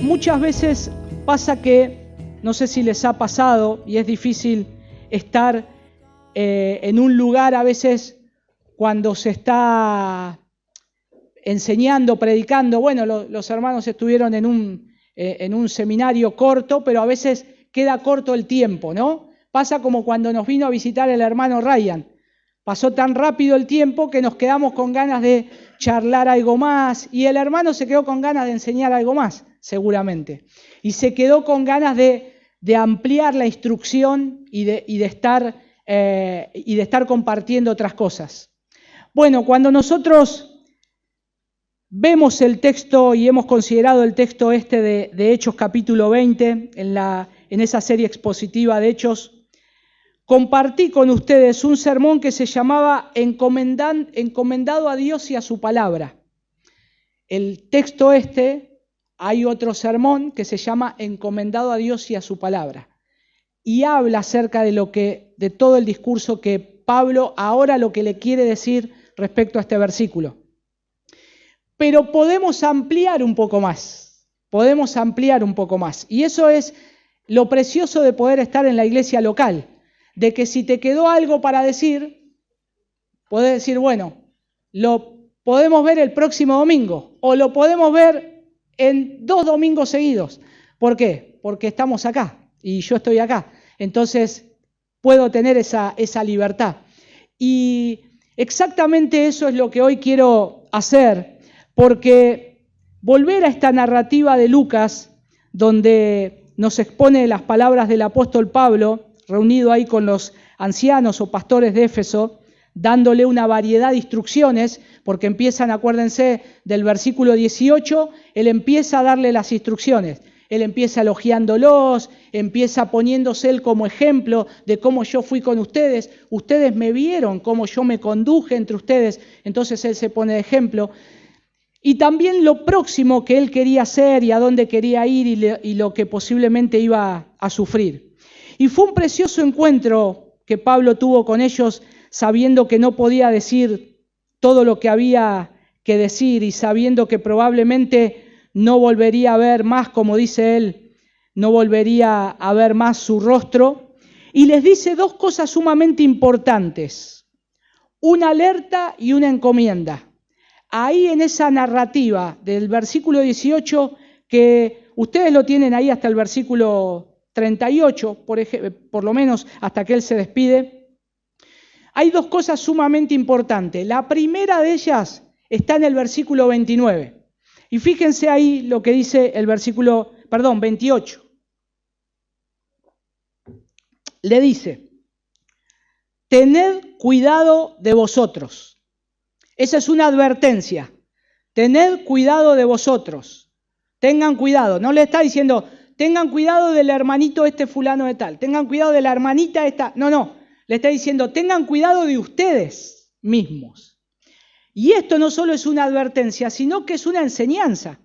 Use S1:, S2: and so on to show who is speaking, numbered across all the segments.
S1: muchas veces pasa que, no sé si les ha pasado, y es difícil estar en un lugar a veces cuando se está enseñando, predicando. Bueno, los hermanos estuvieron en un seminario corto, pero a veces queda corto el tiempo, ¿no? Pasa como cuando nos vino a visitar el hermano Ryan. Pasó tan rápido el tiempo que nos quedamos con ganas de charlar algo más y el hermano se quedó con ganas de enseñar algo más, seguramente. Y se quedó con ganas de ampliar la instrucción y de estar compartiendo otras cosas. Bueno, cuando nosotros vemos el texto y hemos considerado el texto de Hechos capítulo 20 en esa serie expositiva de Hechos, compartí con ustedes un sermón que se llamaba Encomendado a Dios y a su palabra. El texto hay otro sermón que se llama Encomendado a Dios y a su palabra. Y habla acerca de todo el discurso que Pablo ahora lo que le quiere decir respecto a este versículo. Pero podemos ampliar un poco más. Y eso es lo precioso de poder estar en la iglesia local. De que si te quedó algo para decir, podés decir, bueno, lo podemos ver el próximo domingo o lo podemos ver en 2 domingos seguidos. ¿Por qué? Porque estamos acá y yo estoy acá. Entonces puedo tener esa libertad. Y exactamente eso es lo que hoy quiero hacer, porque volver a esta narrativa de Lucas, donde nos expone las palabras del apóstol Pablo, reunido ahí con los ancianos o pastores de Éfeso, dándole una variedad de instrucciones, porque empiezan, acuérdense, del versículo 18, él empieza a darle las instrucciones. Él empieza elogiándolos, empieza poniéndose él como ejemplo de cómo yo fui con ustedes. Ustedes me vieron cómo yo me conduje entre ustedes, entonces él se pone de ejemplo. Y también lo próximo que él quería hacer y a dónde quería ir y lo que posiblemente iba a sufrir. Y fue un precioso encuentro que Pablo tuvo con ellos, sabiendo que no podía decir todo lo que había que decir y sabiendo que probablemente no volvería a ver más, como dice él, no volvería a ver más su rostro. Y les dice 2 cosas sumamente importantes, una alerta y una encomienda. Ahí en esa narrativa del versículo 18, que ustedes lo tienen ahí hasta el versículo 38, por lo menos hasta que él se despide, hay 2 cosas sumamente importantes. La primera de ellas está en el versículo 29. Y fíjense ahí lo que dice el versículo, 28. Le dice, tened cuidado de vosotros. Esa es una advertencia. Tened cuidado de vosotros. Tengan cuidado. No le está diciendo, tengan cuidado del hermanito fulano de tal. Tengan cuidado de la hermanita esta. No. Le está diciendo, tengan cuidado de ustedes mismos. Y esto no solo es una advertencia, sino que es una enseñanza.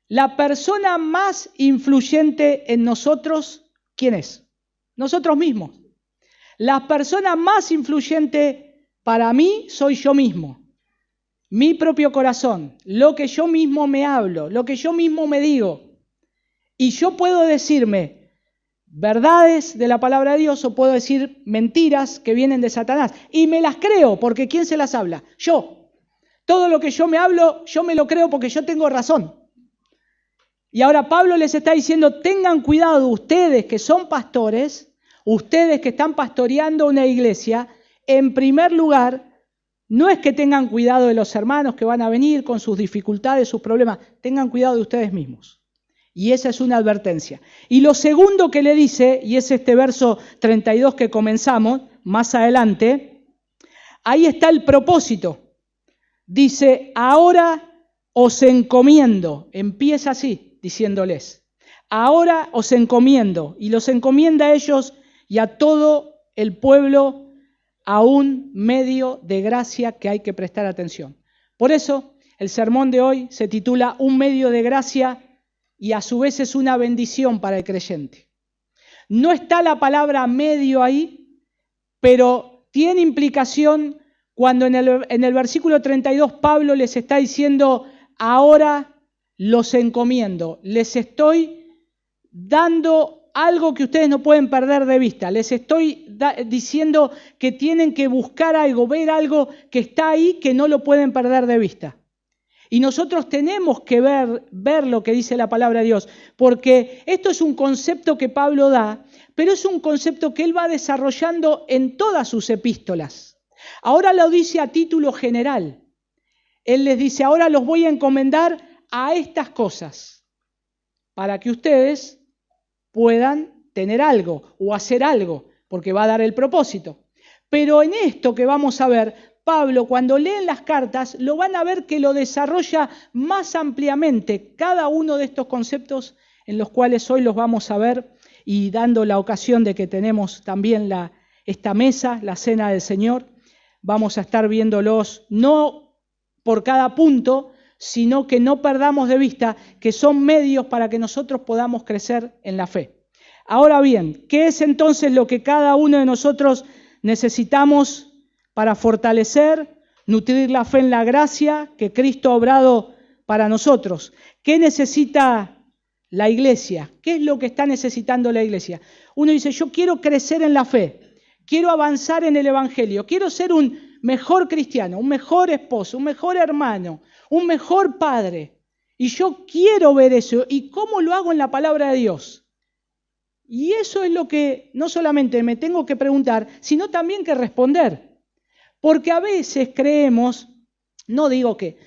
S1: La persona más influyente en nosotros, ¿quién es? Nosotros mismos. La persona más influyente para mí soy yo mismo. Mi propio corazón, lo que yo mismo me hablo, lo que yo mismo me digo. Y yo puedo decirme verdades de la palabra de Dios o puedo decir mentiras que vienen de Satanás. Y me las creo, porque ¿quién se las habla? Yo. Todo lo que yo me hablo, yo me lo creo porque yo tengo razón. Y ahora Pablo les está diciendo, tengan cuidado ustedes que son pastores, ustedes que están pastoreando una iglesia, en primer lugar, no es que tengan cuidado de los hermanos que van a venir con sus dificultades, sus problemas, tengan cuidado de ustedes mismos. Y esa es una advertencia. Y lo segundo que le dice, y es este verso 32 que comenzamos, más adelante, ahí está el propósito. Dice, ahora os encomiendo, empieza así, diciéndoles, ahora os encomiendo, y los encomienda a ellos y a todo el pueblo a un medio de gracia que hay que prestar atención. Por eso, el sermón de hoy se titula Un medio de gracia y a su vez es una bendición para el creyente. No está la palabra medio ahí, pero tiene implicación cuando en el versículo 32 Pablo les está diciendo, ahora los encomiendo. Les estoy dando algo que ustedes no pueden perder de vista. Les estoy diciendo que tienen que buscar algo, ver algo que está ahí que no lo pueden perder de vista. Y nosotros tenemos que ver lo que dice la palabra de Dios, porque esto es un concepto que Pablo da, pero es un concepto que él va desarrollando en todas sus epístolas. Ahora lo dice a título general. Él les dice, ahora los voy a encomendar a estas cosas, para que ustedes puedan tener algo o hacer algo, porque va a dar el propósito. Pero en esto que vamos a ver, Pablo, cuando leen las cartas, lo van a ver que lo desarrolla más ampliamente cada uno de estos conceptos en los cuales hoy los vamos a ver, y dando la ocasión de que tenemos también esta mesa, la cena del Señor, vamos a estar viéndolos no por cada punto, sino que no perdamos de vista que son medios para que nosotros podamos crecer en la fe. Ahora bien, ¿qué es entonces lo que cada uno de nosotros necesitamos para fortalecer, nutrir la fe en la gracia que Cristo ha obrado para nosotros? ¿Qué necesita la iglesia? ¿Qué es lo que está necesitando la iglesia? Uno dice, yo quiero crecer en la fe, quiero avanzar en el Evangelio, quiero ser un mejor cristiano, un mejor esposo, un mejor hermano, un mejor padre. Y yo quiero ver eso. ¿Y cómo lo hago en la palabra de Dios? Y eso es lo que no solamente me tengo que preguntar, sino también que responder. Porque a veces creemos, no digo que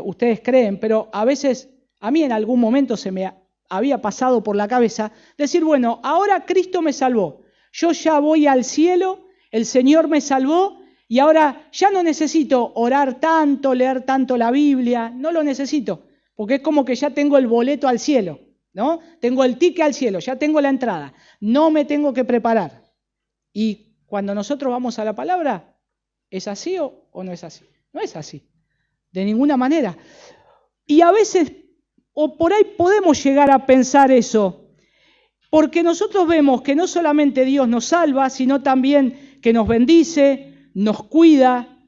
S1: ustedes creen, pero a veces, a mí en algún momento se me había pasado por la cabeza decir, bueno, ahora Cristo me salvó, yo ya voy al cielo, el Señor me salvó y ahora ya no necesito orar tanto, leer tanto la Biblia, no lo necesito, porque es como que ya tengo el boleto al cielo, ¿no? Tengo el ticket al cielo, ya tengo la entrada, no me tengo que preparar. Y cuando nosotros vamos a la palabra, ¿es así o no es así? No es así, de ninguna manera. Y a veces, o por ahí podemos llegar a pensar eso, porque nosotros vemos que no solamente Dios nos salva, sino también que nos bendice, nos cuida,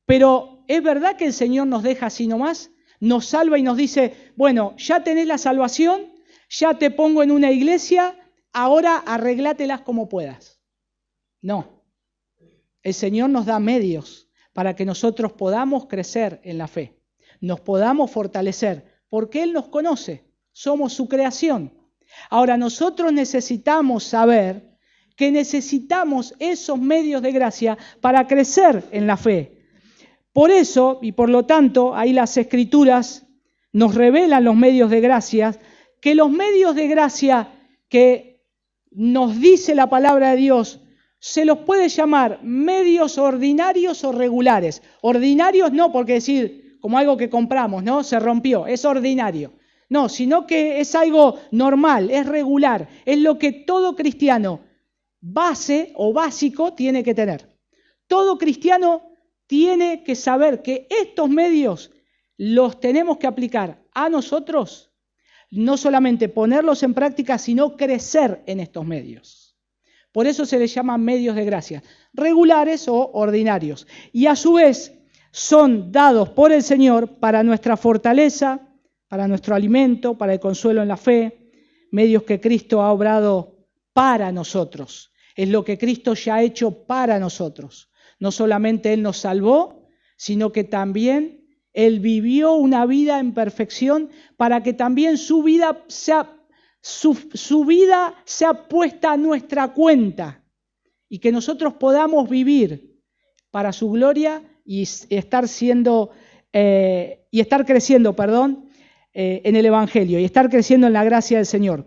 S1: pero ¿es verdad que el Señor nos deja así nomás? Nos salva y nos dice, bueno, ya tenés la salvación, ya te pongo en una iglesia, ahora arreglátelas como puedas. No. El Señor nos da medios para que nosotros podamos crecer en la fe, nos podamos fortalecer, porque Él nos conoce, somos su creación. Ahora, nosotros necesitamos saber que necesitamos esos medios de gracia para crecer en la fe. Por eso, y por lo tanto, ahí las Escrituras nos revelan los medios de gracia, que los medios de gracia que nos dice la palabra de Dios, se los puede llamar medios ordinarios o regulares. Ordinarios no porque decir como algo que compramos, ¿no? Se rompió, es ordinario. No, sino que es algo normal, es regular, es lo que todo cristiano base o básico tiene que tener. Todo cristiano tiene que saber que estos medios los tenemos que aplicar a nosotros, no solamente ponerlos en práctica, sino crecer en estos medios. Por eso se les llama medios de gracia, regulares o ordinarios. Y a su vez son dados por el Señor para nuestra fortaleza, para nuestro alimento, para el consuelo en la fe, medios que Cristo ha obrado para nosotros. Es lo que Cristo ya ha hecho para nosotros. No solamente Él nos salvó, sino que también Él vivió una vida en perfección para que también su vida sea puesta a nuestra cuenta y que nosotros podamos vivir para su gloria y estar creciendo, en el Evangelio y estar creciendo en la gracia del Señor.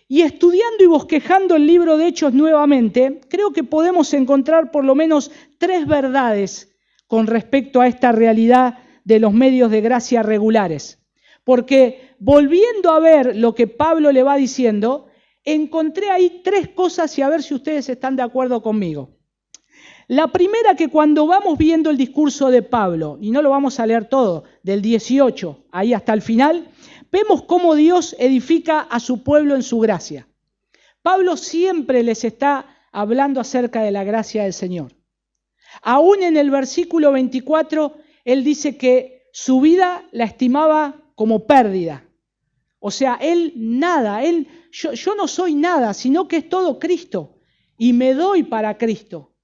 S1: Y estudiando y bosquejando el libro de Hechos nuevamente, creo que podemos encontrar por lo menos 3 verdades con respecto a esta realidad de los medios de gracia regulares. Porque volviendo a ver lo que Pablo le va diciendo, encontré ahí 3 cosas y a ver si ustedes están de acuerdo conmigo. La primera, que cuando vamos viendo el discurso de Pablo, y no lo vamos a leer todo, del 18 ahí hasta el final, vemos cómo Dios edifica a su pueblo en su gracia. Pablo siempre les está hablando acerca de la gracia del Señor. Aún en el versículo 24, él dice que su vida la estimaba como pérdida O sea, Él nada, yo no soy nada, sino que es todo Cristo. Y me doy para Cristo.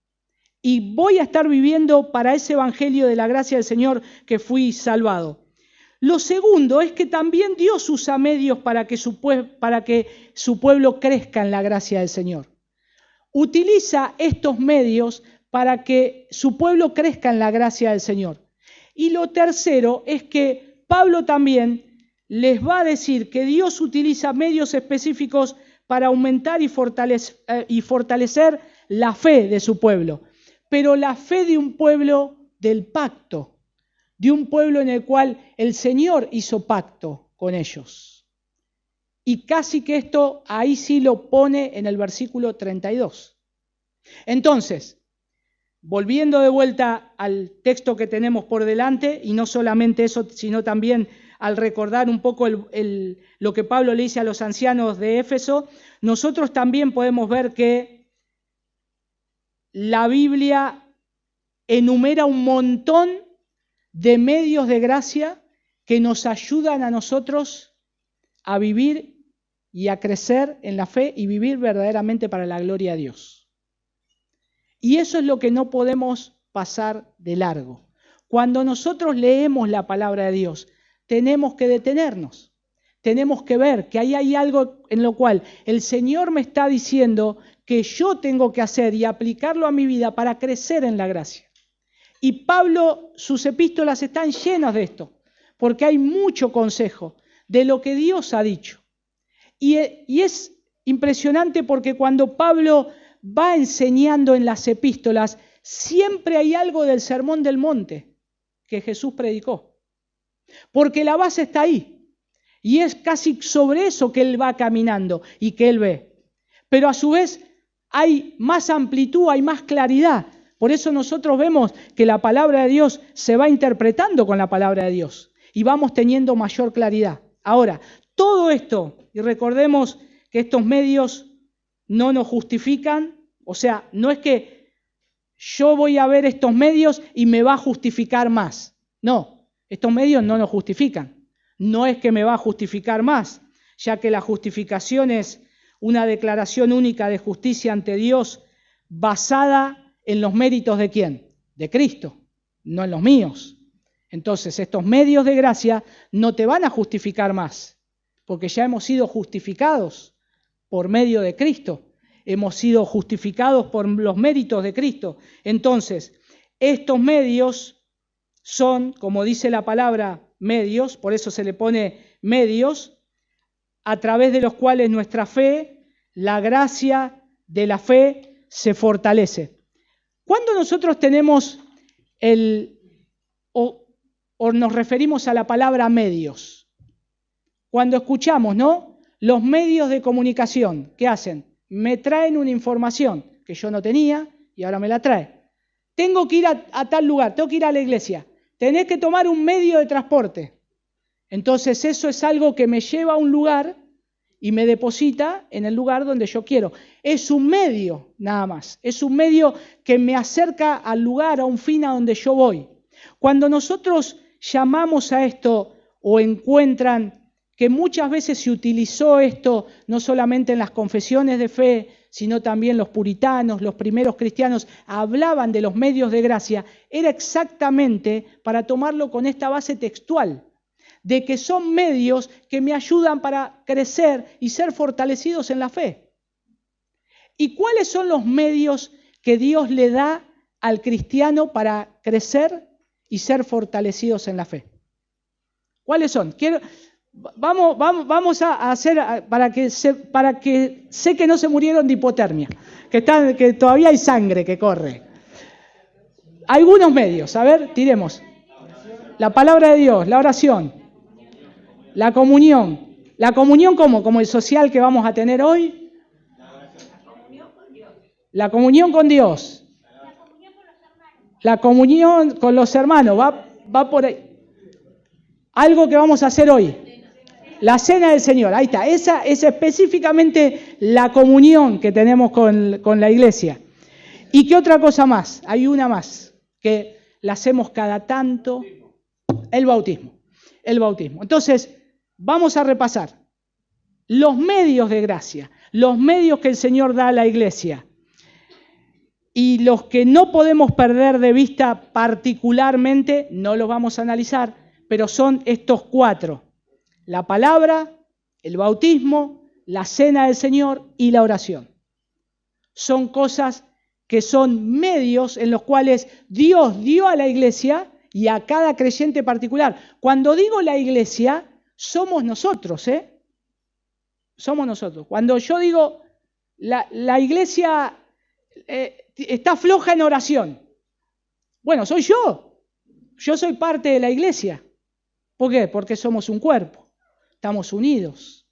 S1: Y voy a estar viviendo para ese evangelio de la gracia del Señor que fui salvado. Lo segundo es que también Dios usa medios para que su pueblo crezca en la gracia del Señor. Utiliza estos medios para que su pueblo crezca en la gracia del Señor. Y lo tercero es que Pablo también les va a decir que Dios utiliza medios específicos para aumentar y fortalecer la fe de su pueblo. Pero la fe de un pueblo del pacto, de un pueblo en el cual el Señor hizo pacto con ellos. Y casi que esto ahí sí lo pone en el versículo 32. Entonces, volviendo de vuelta al texto que tenemos por delante, y no solamente eso, sino también al recordar un poco lo que Pablo le dice a los ancianos de Éfeso, nosotros también podemos ver que la Biblia enumera un montón de medios de gracia que nos ayudan a nosotros a vivir y a crecer en la fe y vivir verdaderamente para la gloria de Dios. Y eso es lo que no podemos pasar de largo. Cuando nosotros leemos la palabra de Dios, tenemos que detenernos. Tenemos que ver que ahí hay algo en lo cual el Señor me está diciendo que yo tengo que hacer y aplicarlo a mi vida para crecer en la gracia. Y Pablo, sus epístolas están llenas de esto, porque hay mucho consejo de lo que Dios ha dicho. Y es impresionante porque cuando Pablo va enseñando en las epístolas, siempre hay algo del Sermón del Monte que Jesús predicó. Porque la base está ahí. Y es casi sobre eso que él va caminando y que él ve. Pero a su vez hay más amplitud, hay más claridad. Por eso nosotros vemos que la palabra de Dios se va interpretando con la palabra de Dios. Y vamos teniendo mayor claridad. Ahora, todo esto, y recordemos que estos medios no nos justifican, o sea, no es que yo voy a ver estos medios y me va a justificar más. No, estos medios no nos justifican. No es que me va a justificar más, ya que la justificación es una declaración única de justicia ante Dios basada en los méritos ¿de quién? De Cristo, no en los míos. Entonces, estos medios de gracia no te van a justificar más, porque ya hemos sido justificados por medio de Cristo. Hemos sido justificados por los méritos de Cristo. Entonces, estos medios son, como dice la palabra, medios, por eso se le pone medios, a través de los cuales nuestra fe, la gracia de la fe, se fortalece. Cuando nosotros tenemos o nos referimos a la palabra medios, cuando escuchamos, ¿no? Los medios de comunicación, ¿qué hacen? Me traen una información que yo no tenía y ahora me la trae. Tengo que ir a tal lugar, tengo que ir a la iglesia. Tenés que tomar un medio de transporte. Entonces eso es algo que me lleva a un lugar y me deposita en el lugar donde yo quiero. Es un medio nada más. Es un medio que me acerca al lugar, a un fin a donde yo voy. Cuando nosotros llamamos a esto o encuentran que muchas veces se utilizó esto no solamente en las confesiones de fe, sino también los puritanos, los primeros cristianos, hablaban de los medios de gracia, era exactamente para tomarlo con esta base textual, de que son medios que me ayudan para crecer y ser fortalecidos en la fe. ¿Y cuáles son los medios que Dios le da al cristiano para crecer y ser fortalecidos en la fe? ¿Cuáles son? Vamos a hacer para que sé que no se murieron de hipotermia, que todavía hay sangre que corre. Algunos medios, a ver, tiremos. La palabra de Dios, la oración, la comunión. ¿La comunión cómo? ¿Como el social que vamos a tener hoy? La comunión con Dios. La comunión con los hermanos, va por ahí. Algo que vamos a hacer hoy. La cena del Señor, ahí está. Esa es específicamente la comunión que tenemos con la iglesia. ¿Y qué otra cosa más? Hay una más, que la hacemos cada tanto. El bautismo. Entonces, vamos a repasar. los medios de gracia, los medios que el Señor da a la iglesia. Y los que no podemos perder de vista particularmente, no los vamos a analizar, pero son estos 4. La palabra, el bautismo, la cena del Señor y la oración. Son cosas que son medios en los cuales Dios dio a la iglesia y a cada creyente particular. Cuando digo la iglesia, somos nosotros, Somos nosotros. Cuando yo digo la iglesia está floja en oración, bueno, soy yo. Yo soy parte de la iglesia. ¿Por qué? Porque somos un cuerpo. Estamos unidos.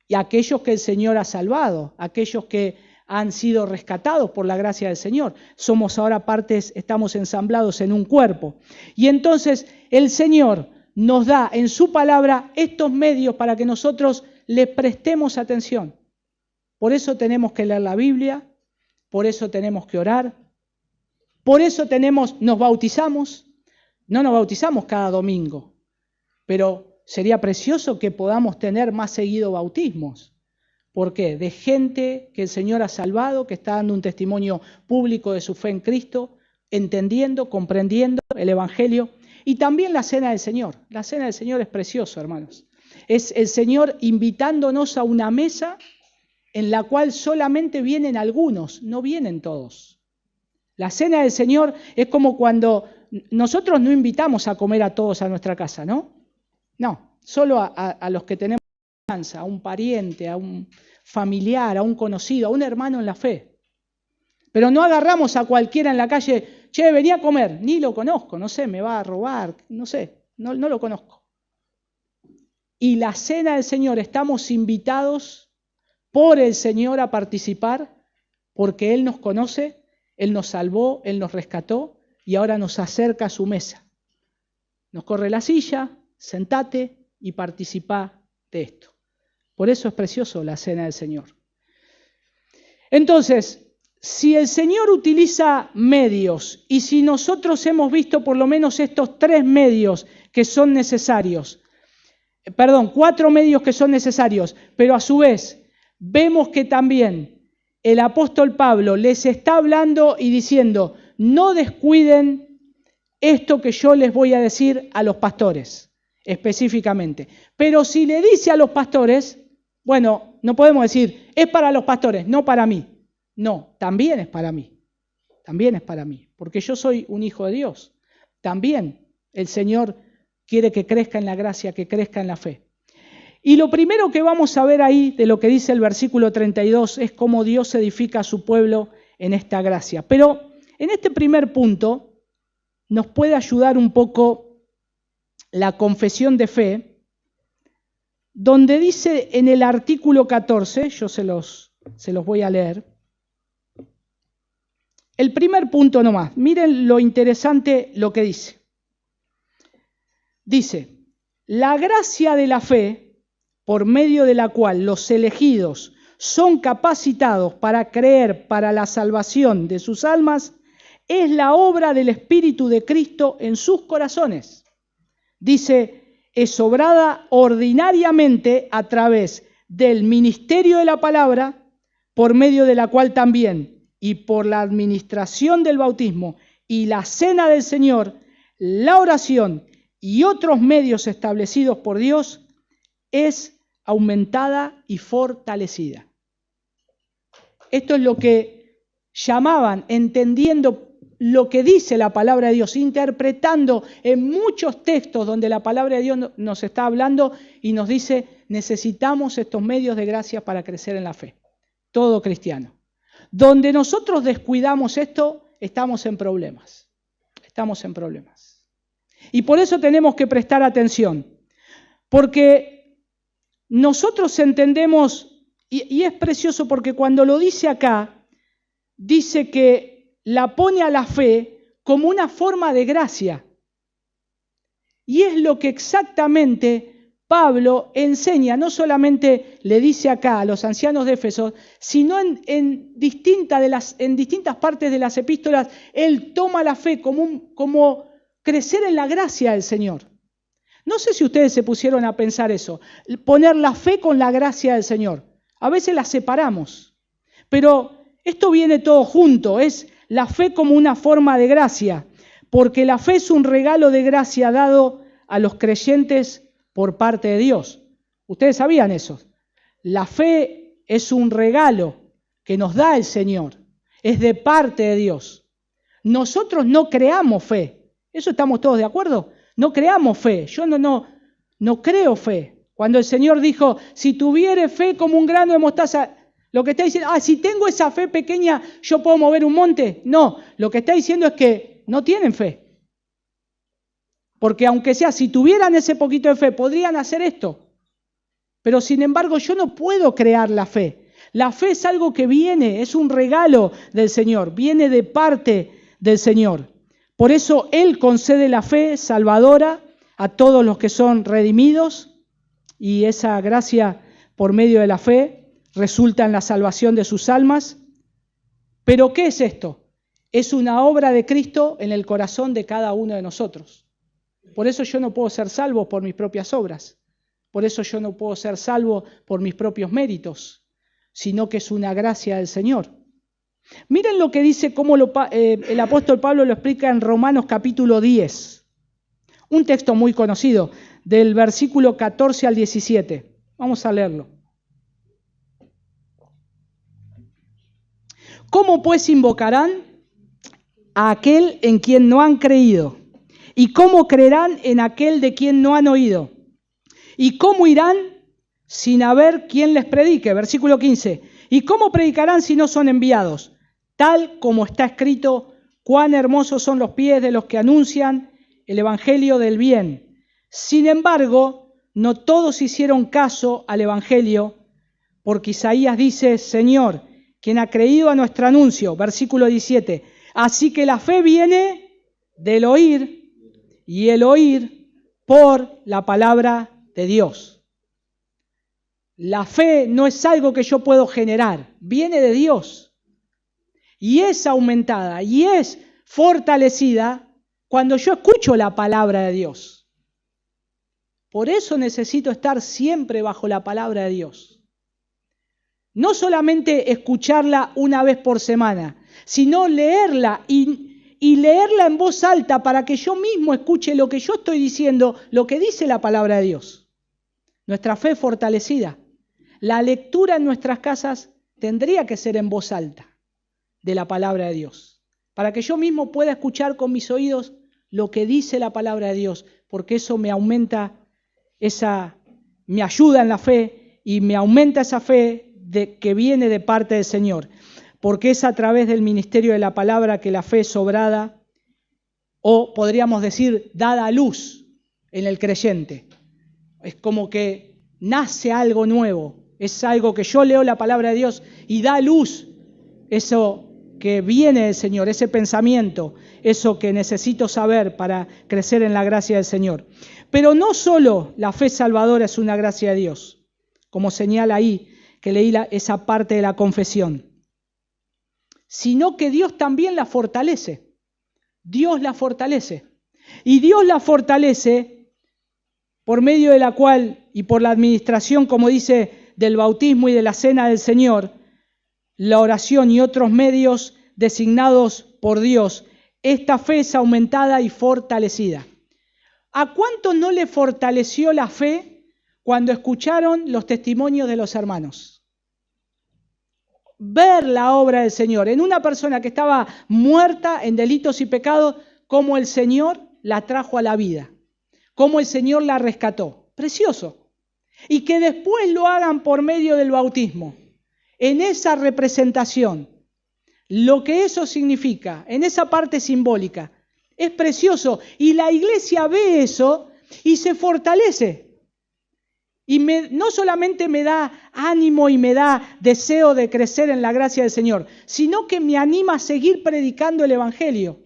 S1: Y aquellos que el Señor ha salvado, aquellos que han sido rescatados por la gracia del Señor, somos ahora partes, estamos ensamblados en un cuerpo. Y entonces el Señor nos da en su palabra estos medios para que nosotros le prestemos atención. Por eso tenemos que leer la Biblia, por eso tenemos que orar, por eso nos bautizamos. No nos bautizamos cada domingo, pero sería precioso que podamos tener más seguido bautismos. ¿Por qué? De gente que el Señor ha salvado, que está dando un testimonio público de su fe en Cristo, entendiendo, comprendiendo el Evangelio. Y también la cena del Señor. La cena del Señor es precioso, hermanos. Es el Señor invitándonos a una mesa en la cual solamente vienen algunos, no vienen todos. La cena del Señor es como cuando nosotros no invitamos a comer a todos a nuestra casa, ¿no? No, solo a los que tenemos confianza, a un pariente, a un familiar, a un conocido, a un hermano en la fe. Pero no agarramos a cualquiera en la calle, che, vení a comer, ni lo conozco, no sé, me va a robar, no sé, no lo conozco. Y la cena del Señor, estamos invitados por el Señor a participar, porque Él nos conoce, Él nos salvó, Él nos rescató y ahora nos acerca a su mesa. Nos corre la silla, sentate y participá de esto. Por eso es precioso la cena del Señor. Entonces, si el Señor utiliza medios y si nosotros hemos visto por lo menos estos 3 medios que son necesarios, 4 medios que son necesarios, pero a su vez vemos que también el apóstol Pablo les está hablando y diciendo, no descuiden esto que yo les voy a decir a los pastores, específicamente. Pero si le dice a los pastores, bueno, no podemos decir, es para los pastores, no para mí. No, también es para mí. También es para mí, porque yo soy un hijo de Dios. También el Señor quiere que crezca en la gracia, que crezca en la fe. Y lo primero que vamos a ver ahí de lo que dice el versículo 32 es cómo Dios edifica a su pueblo en esta gracia. Pero en este primer punto nos puede ayudar un poco la confesión de fe, donde dice en el artículo 14, yo se los voy a leer, el primer punto nomás, miren lo interesante lo que dice. Dice, la gracia de la fe, por medio de la cual los elegidos son capacitados para creer para la salvación de sus almas, es la obra del Espíritu de Cristo en sus corazones. Dice, es obrada ordinariamente a través del ministerio de la palabra, por medio de la cual también, y por la administración del bautismo y la cena del Señor, la oración y otros medios establecidos por Dios, es aumentada y fortalecida. Esto es lo que llamaban, entendiendo lo que dice la palabra de Dios, interpretando en muchos textos donde la palabra de Dios nos está hablando y nos dice, necesitamos estos medios de gracia para crecer en la fe. Todo cristiano. Donde nosotros descuidamos esto, estamos en problemas. Estamos en problemas. Y por eso tenemos que prestar atención. Porque nosotros entendemos, y es precioso porque cuando lo dice acá, dice que la pone a la fe como una forma de gracia. Y es lo que exactamente Pablo enseña, no solamente le dice acá a los ancianos de Éfeso, sino en distintas partes de las epístolas, él toma la fe como crecer en la gracia del Señor. No sé si ustedes se pusieron a pensar eso, poner la fe con la gracia del Señor. A veces las separamos, pero esto viene todo junto, es la fe como una forma de gracia, porque la fe es un regalo de gracia dado a los creyentes por parte de Dios. ¿Ustedes sabían eso? La fe es un regalo que nos da el Señor, es de parte de Dios. Nosotros no creamos fe, ¿eso estamos todos de acuerdo? No creamos fe, yo no creo fe. Cuando el Señor dijo, si tuviere fe como un grano de mostaza, lo que está diciendo, si tengo esa fe pequeña, ¿yo puedo mover un monte? No, lo que está diciendo es que no tienen fe. Porque aunque sea, si tuvieran ese poquito de fe, podrían hacer esto. Pero sin embargo, yo no puedo crear la fe. La fe es algo que viene, es un regalo del Señor, viene de parte del Señor. Por eso Él concede la fe salvadora a todos los que son redimidos y esa gracia por medio de la fe resulta en la salvación de sus almas. ¿Pero qué es esto? Es una obra de Cristo en el corazón de cada uno de nosotros. Por eso yo no puedo ser salvo por mis propias obras. Por eso yo no puedo ser salvo por mis propios méritos, sino que es una gracia del Señor. Miren lo que dice, cómo el apóstol Pablo lo explica en Romanos capítulo 10. Un texto muy conocido, del versículo 14 al 17. Vamos a leerlo. ¿Cómo pues invocarán a aquel en quien no han creído? ¿Y cómo creerán en aquel de quien no han oído? ¿Y cómo irán sin haber quien les predique? Versículo 15. ¿Y cómo predicarán si no son enviados? Tal como está escrito, cuán hermosos son los pies de los que anuncian el evangelio del bien. Sin embargo, no todos hicieron caso al evangelio, porque Isaías dice, Señor, quien ha creído a nuestro anuncio, versículo 17. Así que la fe viene del oír, y el oír por la palabra de Dios. La fe no es algo que yo puedo generar, viene de Dios. Y es aumentada y es fortalecida cuando yo escucho la palabra de Dios. Por eso necesito estar siempre bajo la palabra de Dios. No solamente escucharla una vez por semana, sino leerla y leerla en voz alta para que yo mismo escuche lo que yo estoy diciendo, lo que dice la palabra de Dios. Nuestra fe fortalecida. La lectura en nuestras casas tendría que ser en voz alta de la palabra de Dios, para que yo mismo pueda escuchar con mis oídos lo que dice la palabra de Dios, porque eso me aumenta me ayuda en la fe y me aumenta esa fe que viene de parte del Señor, porque es a través del ministerio de la palabra que la fe es sobrada, o podríamos decir, dada a luz en el creyente. Es como que nace algo nuevo, es algo que yo leo la palabra de Dios y da luz eso que viene del Señor, ese pensamiento, eso que necesito saber para crecer en la gracia del Señor. Pero no solo la fe salvadora es una gracia de Dios, como señala ahí que leí esa parte de la confesión, sino que Dios también la fortalece. Dios la fortalece. Y Dios la fortalece por medio de la cual y por la administración, como dice, del bautismo y de la cena del Señor, la oración y otros medios designados por Dios, esta fe es aumentada y fortalecida. ¿A cuánto no le fortaleció la fe cuando escucharon los testimonios de los hermanos? Ver la obra del Señor en una persona que estaba muerta en delitos y pecados, cómo el Señor la trajo a la vida, cómo el Señor la rescató. Precioso. Y que después lo hagan por medio del bautismo. En esa representación, lo que eso significa, en esa parte simbólica, es precioso. Y la iglesia ve eso y se fortalece. Y no solamente me da ánimo y me da deseo de crecer en la gracia del Señor, sino que me anima a seguir predicando el Evangelio.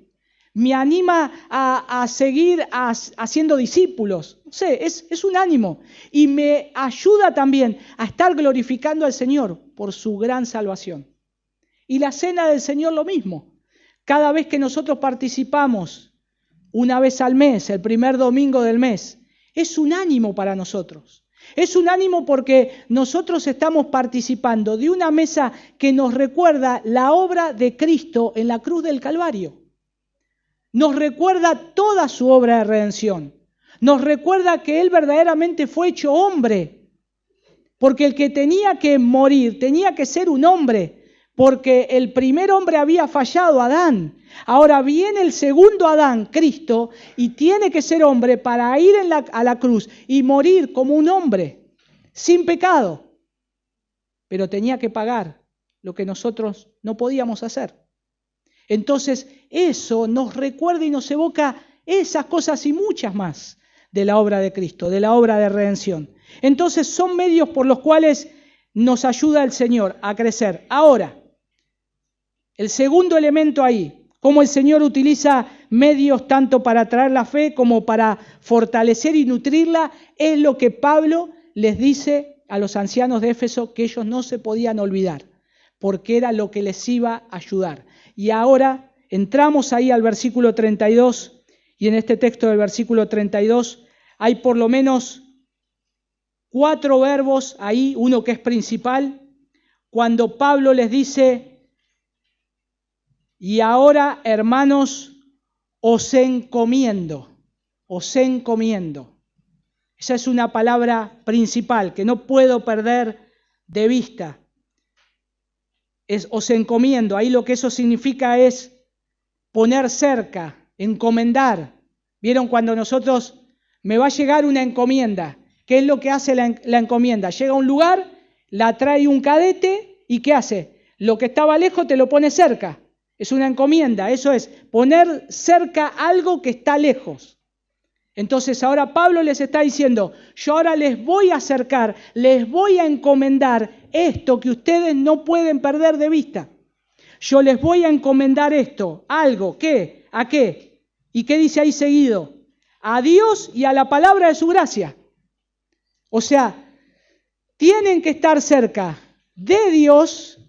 S1: Me anima a seguir haciendo discípulos. No sé, es un ánimo. Y me ayuda también a estar glorificando al Señor por su gran salvación. Y la cena del Señor lo mismo. Cada vez que nosotros participamos, una vez al mes, el primer domingo del mes, Es un ánimo para nosotros. Es un ánimo porque nosotros estamos participando de una mesa que nos recuerda la obra de Cristo en la cruz del Calvario. Nos recuerda toda su obra de redención. Nos recuerda que Él verdaderamente fue hecho hombre. Porque el que tenía que morir tenía que ser un hombre. Porque el primer hombre había fallado, Adán. Ahora viene el segundo Adán, Cristo, y tiene que ser hombre para ir a la cruz y morir como un hombre, sin pecado. Pero tenía que pagar lo que nosotros no podíamos hacer. Entonces eso nos recuerda y nos evoca esas cosas y muchas más de la obra de Cristo, de la obra de redención. Entonces son medios por los cuales nos ayuda el Señor a crecer. Ahora, el segundo elemento ahí, cómo el Señor utiliza medios tanto para traer la fe como para fortalecer y nutrirla, es lo que Pablo les dice a los ancianos de Éfeso que ellos no se podían olvidar, porque era lo que les iba a ayudar. Y ahora entramos ahí al versículo 32, y en este texto del versículo 32 hay por lo menos 4 verbos ahí, uno que es principal, cuando Pablo les dice: y ahora, hermanos, os encomiendo. Esa es una palabra principal que no puedo perder de vista. Os encomiendo. Ahí lo que eso significa es poner cerca, encomendar. ¿Vieron cuando nosotros me va a llegar una encomienda? ¿Qué es lo que hace la encomienda? Llega a un lugar, la trae un cadete y ¿qué hace? Lo que estaba lejos te lo pone cerca. Es una encomienda, eso es poner cerca algo que está lejos. Entonces ahora Pablo les está diciendo, yo ahora les voy a acercar, les voy a encomendar esto que ustedes no pueden perder de vista. Yo les voy a encomendar esto, algo, ¿qué? ¿A qué? ¿Y qué dice ahí seguido? A Dios y a la palabra de su gracia. O sea, tienen que estar cerca de Dios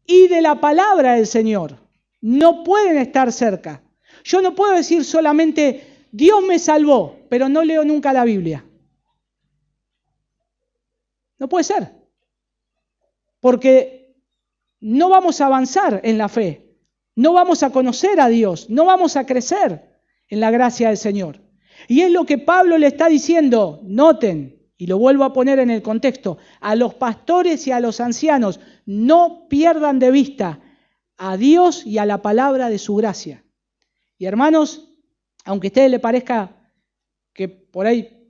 S1: y de la palabra del Señor. No pueden estar cerca. Yo no puedo decir solamente, Dios me salvó, pero no leo nunca la Biblia. No puede ser. Porque no vamos a avanzar en la fe. No vamos a conocer a Dios. No vamos a crecer en la gracia del Señor. Y es lo que Pablo le está diciendo. Noten, y lo vuelvo a poner en el contexto, a los pastores y a los ancianos, no pierdan de vista a Dios y a la palabra de su gracia. Y hermanos, aunque a ustedes les parezca que por ahí,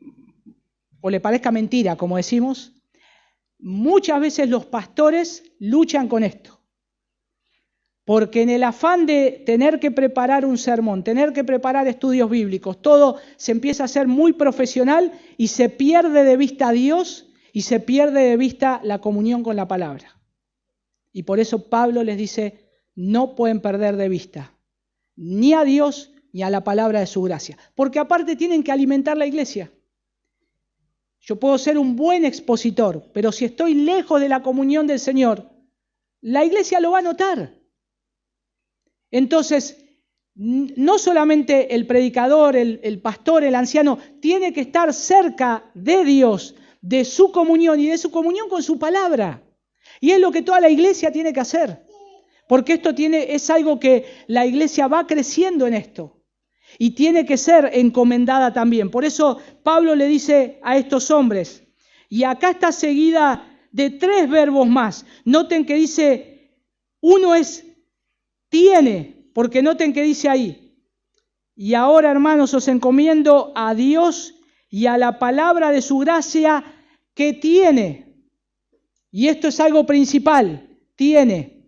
S1: o le parezca mentira, como decimos, muchas veces los pastores luchan con esto. Porque en el afán de tener que preparar un sermón, tener que preparar estudios bíblicos, todo se empieza a hacer muy profesional y se pierde de vista a Dios y se pierde de vista la comunión con la palabra. Y por eso Pablo les dice, no pueden perder de vista ni a Dios ni a la palabra de su gracia. Porque aparte tienen que alimentar la iglesia. Yo puedo ser un buen expositor, pero si estoy lejos de la comunión del Señor, la iglesia lo va a notar. Entonces, no solamente el predicador, el pastor, el anciano, tiene que estar cerca de Dios, de su comunión y de su comunión con su palabra. Y es lo que toda la iglesia tiene que hacer. Porque esto es algo que la iglesia va creciendo en esto. Y tiene que ser encomendada también. Por eso Pablo le dice a estos hombres, y acá está seguida de 3 verbos más. Noten que dice, uno es tiene, porque noten que dice ahí, y ahora hermanos os encomiendo a Dios y a la palabra de su gracia que tiene. Y esto es algo principal, tiene.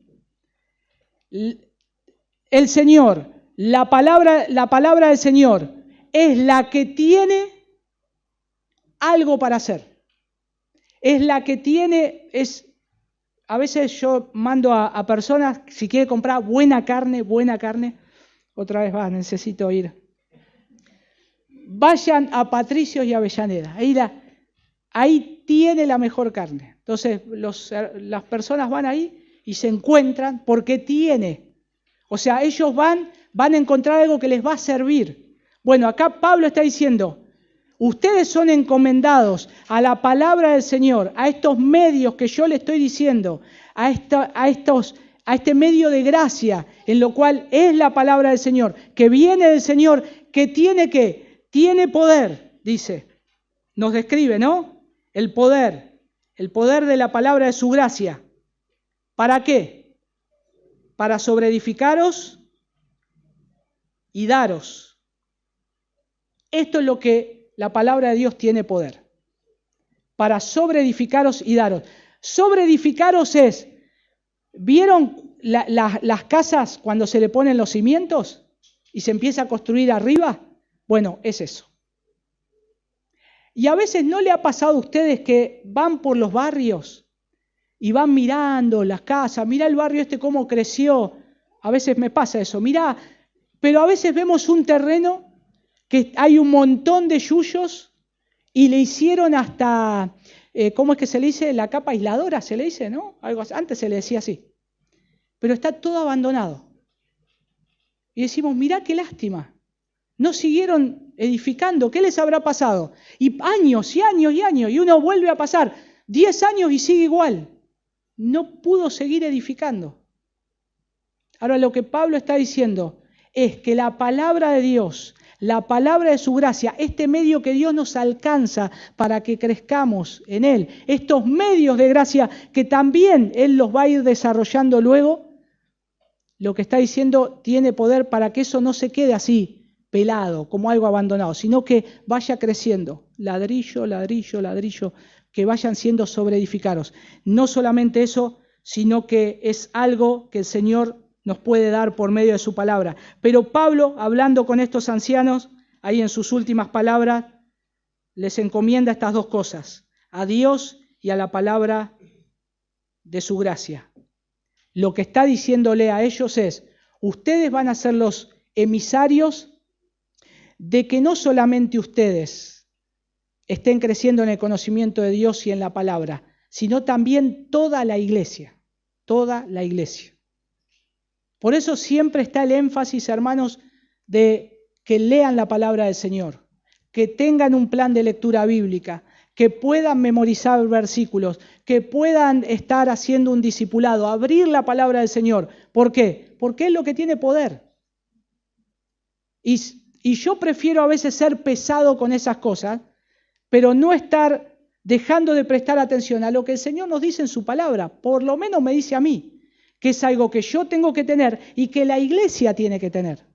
S1: El Señor, la palabra del Señor es la que tiene algo para hacer. Es la que tiene, a veces yo mando a personas, si quiere comprar buena carne, otra vez necesito ir. Vayan a Patricios y Avellaneda, ahí tiene la mejor carne. Entonces las personas van ahí y se encuentran porque tiene. O sea, ellos van a encontrar algo que les va a servir. Bueno, acá Pablo está diciendo, Ustedes son encomendados a la palabra del Señor, a estos medios que yo le estoy diciendo, a este medio de gracia, en lo cual es la palabra del Señor, que viene del Señor, que tiene poder, dice. Nos describe, ¿no? El poder de la palabra de su gracia. ¿Para qué? Para sobreedificaros y daros. Esto es lo que la palabra de Dios tiene poder. Para sobreedificaros y daros. Sobreedificaros es, ¿vieron las casas cuando se le ponen los cimientos y se empieza a construir arriba? Bueno, es eso. Y a veces ¿no le ha pasado a ustedes que van por los barrios y van mirando las casas? Mirá el barrio este cómo creció. A veces me pasa eso, mirá. Pero a veces vemos un terreno que hay un montón de yuyos y le hicieron hasta, ¿cómo es que se le dice? La capa aisladora se le dice, ¿no? Algo así. Antes se le decía así. Pero está todo abandonado. Y decimos, mirá qué lástima. No siguieron edificando. ¿Qué les habrá pasado? Y años y años y años. Y uno vuelve a pasar 10 años y sigue igual. No pudo seguir edificando. Ahora lo que Pablo está diciendo es que la palabra de Dios, la palabra de su gracia, este medio que Dios nos alcanza para que crezcamos en Él, estos medios de gracia que también Él los va a ir desarrollando luego, lo que está diciendo tiene poder para que eso no se quede así, pelado, como algo abandonado, sino que vaya creciendo, ladrillo, ladrillo, ladrillo, que vayan siendo sobreedificados. No solamente eso, sino que es algo que el Señor nos puede dar por medio de su palabra. Pero Pablo, hablando con estos ancianos, ahí en sus últimas palabras, les encomienda estas dos cosas, a Dios y a la palabra de su gracia. Lo que está diciéndole a ellos es, ustedes van a ser los emisarios de que no solamente ustedes estén creciendo en el conocimiento de Dios y en la palabra, sino también toda la iglesia, toda la iglesia. Por eso siempre está el énfasis, hermanos, de que lean la palabra del Señor, que tengan un plan de lectura bíblica, que puedan memorizar versículos, que puedan estar haciendo un discipulado, abrir la palabra del Señor. ¿Por qué? Porque es lo que tiene poder. Y yo prefiero a veces ser pesado con esas cosas, pero no estar dejando de prestar atención a lo que el Señor nos dice en su palabra. Por lo menos me dice a mí, que es algo que yo tengo que tener y que la iglesia tiene que tener.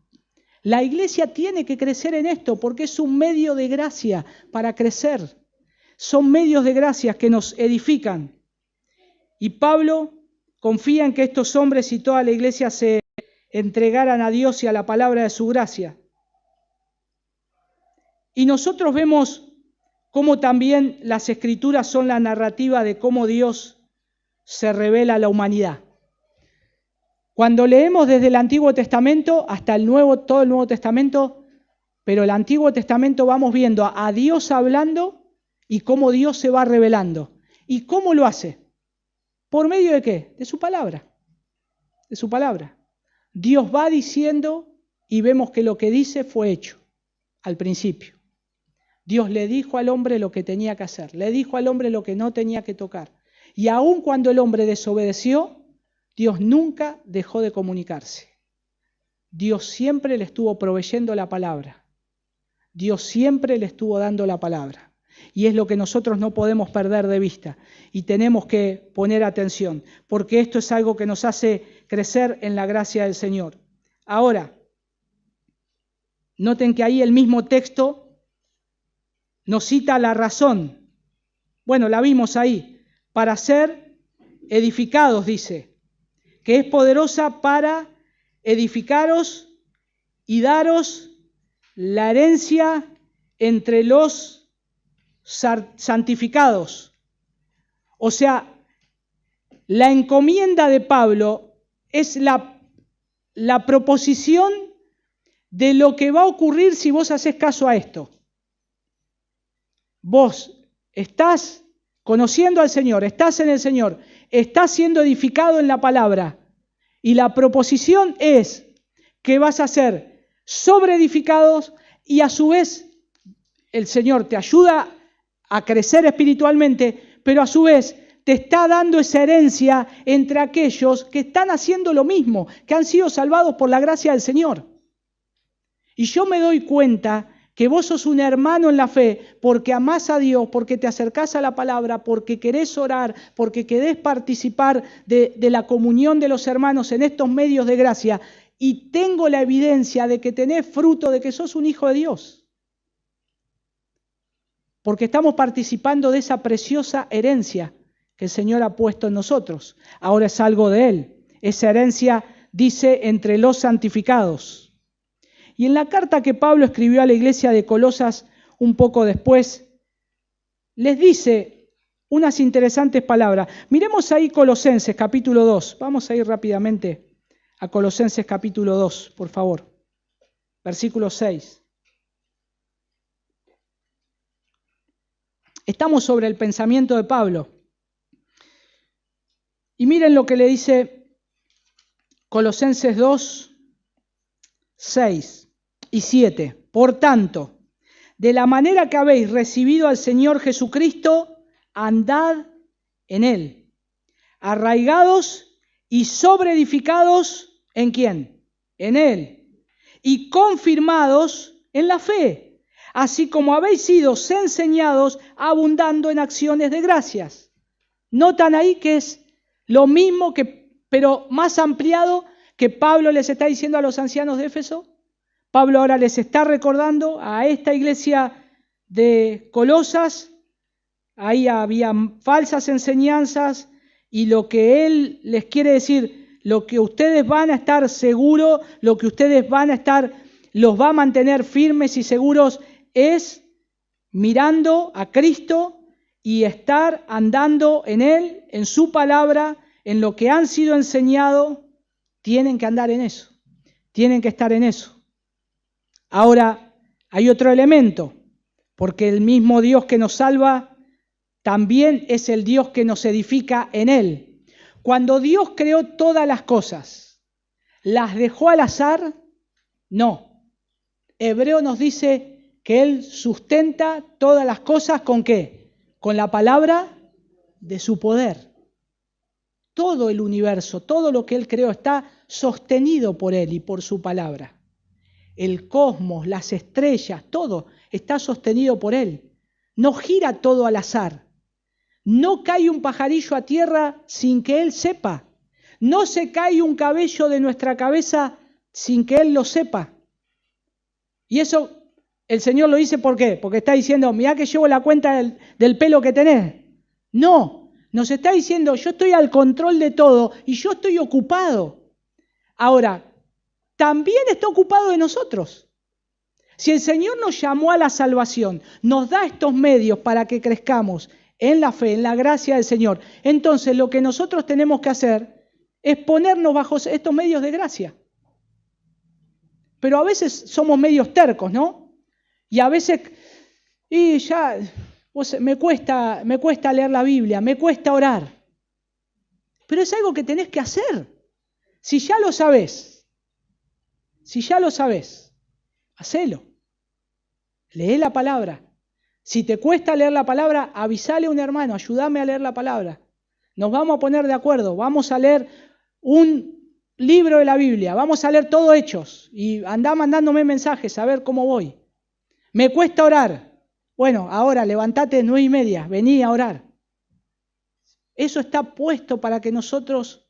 S1: La iglesia tiene que crecer en esto porque es un medio de gracia para crecer. Son medios de gracia que nos edifican. Y Pablo confía en que estos hombres y toda la iglesia se entregaran a Dios y a la palabra de su gracia. Y nosotros vemos cómo también las Escrituras son la narrativa de cómo Dios se revela a la humanidad. Cuando leemos desde el Antiguo Testamento hasta el Nuevo, todo el Nuevo Testamento, pero el Antiguo Testamento vamos viendo a Dios hablando y cómo Dios se va revelando. ¿Y cómo lo hace? ¿Por medio de qué? De su palabra. De su palabra. Dios va diciendo y vemos que lo que dice fue hecho al principio. Dios le dijo al hombre lo que tenía que hacer, le dijo al hombre lo que no tenía que tocar. Y aun cuando el hombre desobedeció, Dios nunca dejó de comunicarse. Dios siempre le estuvo proveyendo la palabra. Dios siempre le estuvo dando la palabra. Y es lo que nosotros no podemos perder de vista. Y tenemos que poner atención, porque esto es algo que nos hace crecer en la gracia del Señor. Ahora, noten que ahí el mismo texto nos cita la razón. Bueno, la vimos ahí. Para ser edificados, dice, que es poderosa para edificaros y daros la herencia entre los santificados. O sea, la encomienda de Pablo es la proposición de lo que va a ocurrir si vos haces caso a esto. Vos estás conociendo al Señor, estás en el Señor, estás siendo edificado en la palabra. Y la proposición es que vas a ser sobreedificados y a su vez el Señor te ayuda a crecer espiritualmente, pero a su vez te está dando esa herencia entre aquellos que están haciendo lo mismo, que han sido salvados por la gracia del Señor. Y yo me doy cuenta que vos sos un hermano en la fe porque amás a Dios, porque te acercás a la palabra, porque querés orar, porque querés participar de la comunión de los hermanos en estos medios de gracia. Y tengo la evidencia de que tenés fruto, de que sos un hijo de Dios. Porque estamos participando de esa preciosa herencia que el Señor ha puesto en nosotros. Ahora es algo de Él. Esa herencia dice entre los santificados. Y en la carta que Pablo escribió a la iglesia de Colosas un poco después, les dice unas interesantes palabras. Miremos ahí Colosenses capítulo 2. Vamos a ir rápidamente a Colosenses capítulo 2, por favor. Versículo 6. Estamos sobre el pensamiento de Pablo. Y miren lo que le dice Colosenses 2, 6 y 7. Por tanto, de la manera que habéis recibido al Señor Jesucristo, andad en Él, arraigados y sobreedificados, ¿en quién? En Él, y confirmados en la fe, así como habéis sido enseñados, abundando en acciones de gracias. Notan ahí que es lo mismo, pero más ampliado, que Pablo les está diciendo a los ancianos de Éfeso. Pablo ahora les está recordando a esta iglesia de Colosas. Ahí había falsas enseñanzas y lo que él les quiere decir, lo que ustedes van a estar seguros, lo que ustedes van a estar, los va a mantener firmes y seguros, es mirando a Cristo y estar andando en Él, en su palabra, en lo que han sido enseñados. Tienen que andar en eso, tienen que estar en eso. Ahora, hay otro elemento, porque el mismo Dios que nos salva también es el Dios que nos edifica en Él. Cuando Dios creó todas las cosas, ¿las dejó al azar? No. Hebreo nos dice que Él sustenta todas las cosas ¿con qué? Con la palabra de su poder. Todo el universo, todo lo que Él creó está sostenido por Él y por su palabra. El cosmos, las estrellas, todo está sostenido por Él. No gira todo al azar. No cae un pajarillo a tierra sin que Él sepa. No se cae un cabello de nuestra cabeza sin que Él lo sepa. Y eso el Señor lo dice ¿por qué? Porque está diciendo, mirá que llevo la cuenta del pelo que tenés. No, nos está diciendo, yo estoy al control de todo y yo estoy ocupado. Ahora, también está ocupado de nosotros. Si el Señor nos llamó a la salvación, nos da estos medios para que crezcamos en la fe, en la gracia del Señor, entonces lo que nosotros tenemos que hacer es ponernos bajo estos medios de gracia. Pero a veces somos medios tercos, ¿no? Y a veces, me cuesta leer la Biblia, me cuesta orar. Pero es algo que tenés que hacer. Si ya lo sabés, hacelo. Lee la palabra. Si te cuesta leer la palabra, avisale a un hermano, ayúdame a leer la palabra. Nos vamos a poner de acuerdo, vamos a leer un libro de la Biblia, vamos a leer todo Hechos y andá mandándome mensajes a ver cómo voy. Me cuesta orar. Bueno, ahora levantate 9:30, vení a orar. Eso está puesto para que nosotros